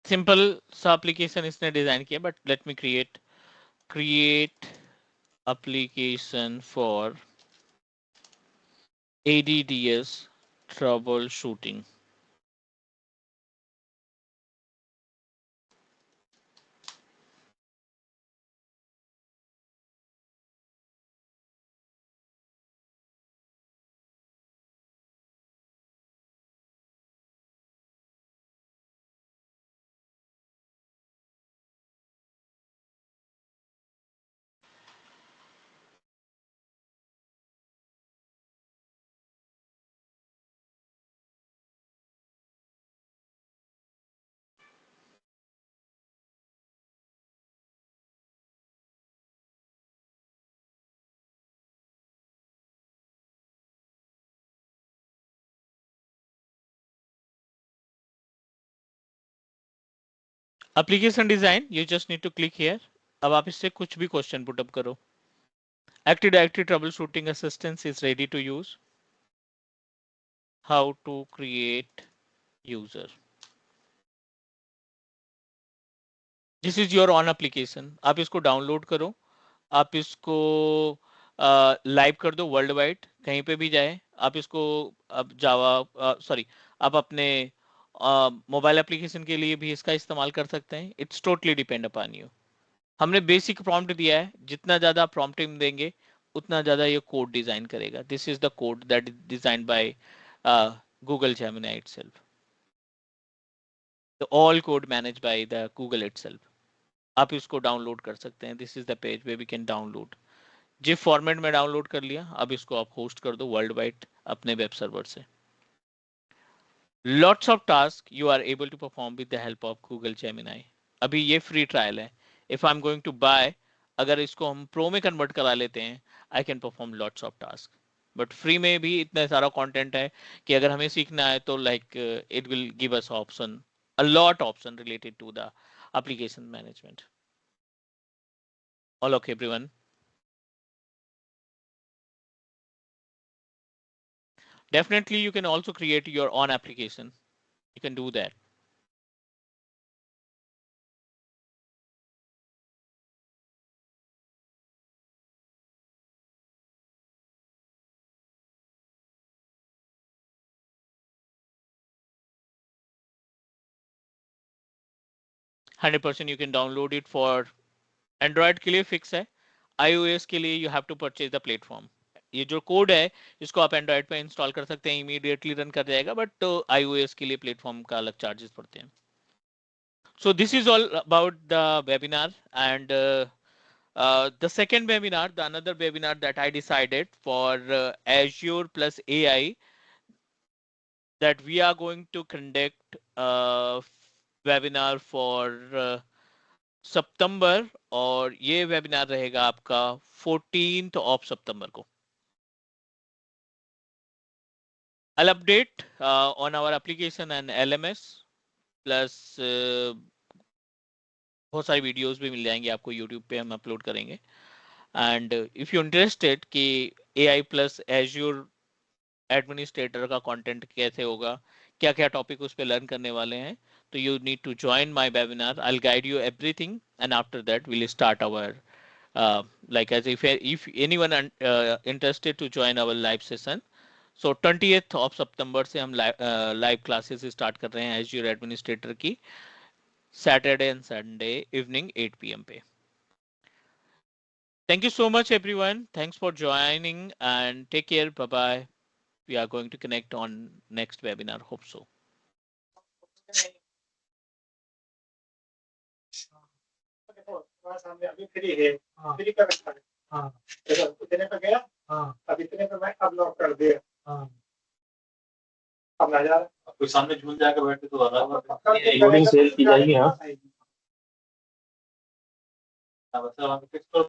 Simple सा एप्लीकेशन इसने डिजाइन किया, but let me create application for ADDS troubleshooting. Application design, you just need to click here. अब आप इससे कुछ भी क्वेश्चन पुट अप करो. Active Directory troubleshooting assistance is ready to use. How to create user. This is your own application. आप इसको download करो, आप इसको लाइव कर दो वर्ल्ड वाइड, कहीं पे भी जाए. आप इसको अब जावा सॉरी आप अपने मोबाइल एप्लीकेशन के लिए भी इसका इस्तेमाल कर सकते हैं. It's totally depend upon you. हमने बेसिक प्रॉम्प्ट दिया है, जितना ज्यादा प्रॉम्प्टिंग देंगे उतना ज्यादा ये कोड डिजाइन करेगा. This is the code that is designed by Google Gemini itself. The all code managed by the Google itself. आप इसको डाउनलोड कर सकते हैं. This is the page way we can download. Zip format में download कर लिया, अब इसको आप होस्ट कर दो वर्ल्ड वाइड अपने वेब सर्वर से. Lots of tasks you are able to perform with the help of Google Gemini. अभी ये फ्री ट्रायल है. If I'm going to buy, अगर इसको हम प्रो में कन्वर्ट करा लेते हैं, I can perform lots of tasks. But free में भी इतना सारा कंटेंट है कि अगर हमें सीखना है तो like it will give us option, a lot option related to the application management. All okay, everyone? Definitely, you can also create your own application. You can do that. %, you can download it for Android के लिए fix है. iOS के लिए you have to purchase the platform. ये जो code है इसको आप एंड्रॉइड पे इंस्टॉल कर सकते हैं, इमीडिएटली रन कर जाएगा, बट iOS के लिए प्लेटफॉर्म का अलग चार्जेस पड़ते हैं. So this is all about the webinar, and the second webinar, the another webinar that I decided for Azure plus AI, that we are going to conduct a webinar for सितंबर, और ये webinar रहेगा आपका 14th of September को. I'll update on our application and LMS plus बहुत सारी videos भी मिल जाएंगे आपको YouTube पे, हम अपलोड करेंगे. एंड इफ यू इंटरेस्टेड कि AI प्लस Azure एडमिनिस्ट्रेटर का कंटेंट कैसे होगा, क्या क्या टॉपिक उस पे लर्न करने वाले हैं, तो you need to join my webinar. I will guide you everything, and after that we will start our like as if anyone interested to join our live session. So 20th of September से हम live classes start कर रहे हैं Azure Administrator की, Saturday and Sunday evening 8 PM पे. Thank you so much everyone. Thanks for joining and take care. Bye bye. we are going to connect on next webinar. Hope so. तुम्हारे सामने अभी free है, free का रखा है। हाँ, इतने पे गया, हाँ, अब इतने पे मैं अब लॉक कर दिया, हाँ, अब ना जा रहा। कोई सामने झूल जाकर बैठे तो अलग सेल की जाएगी। हाँ, अब फिक्स करो।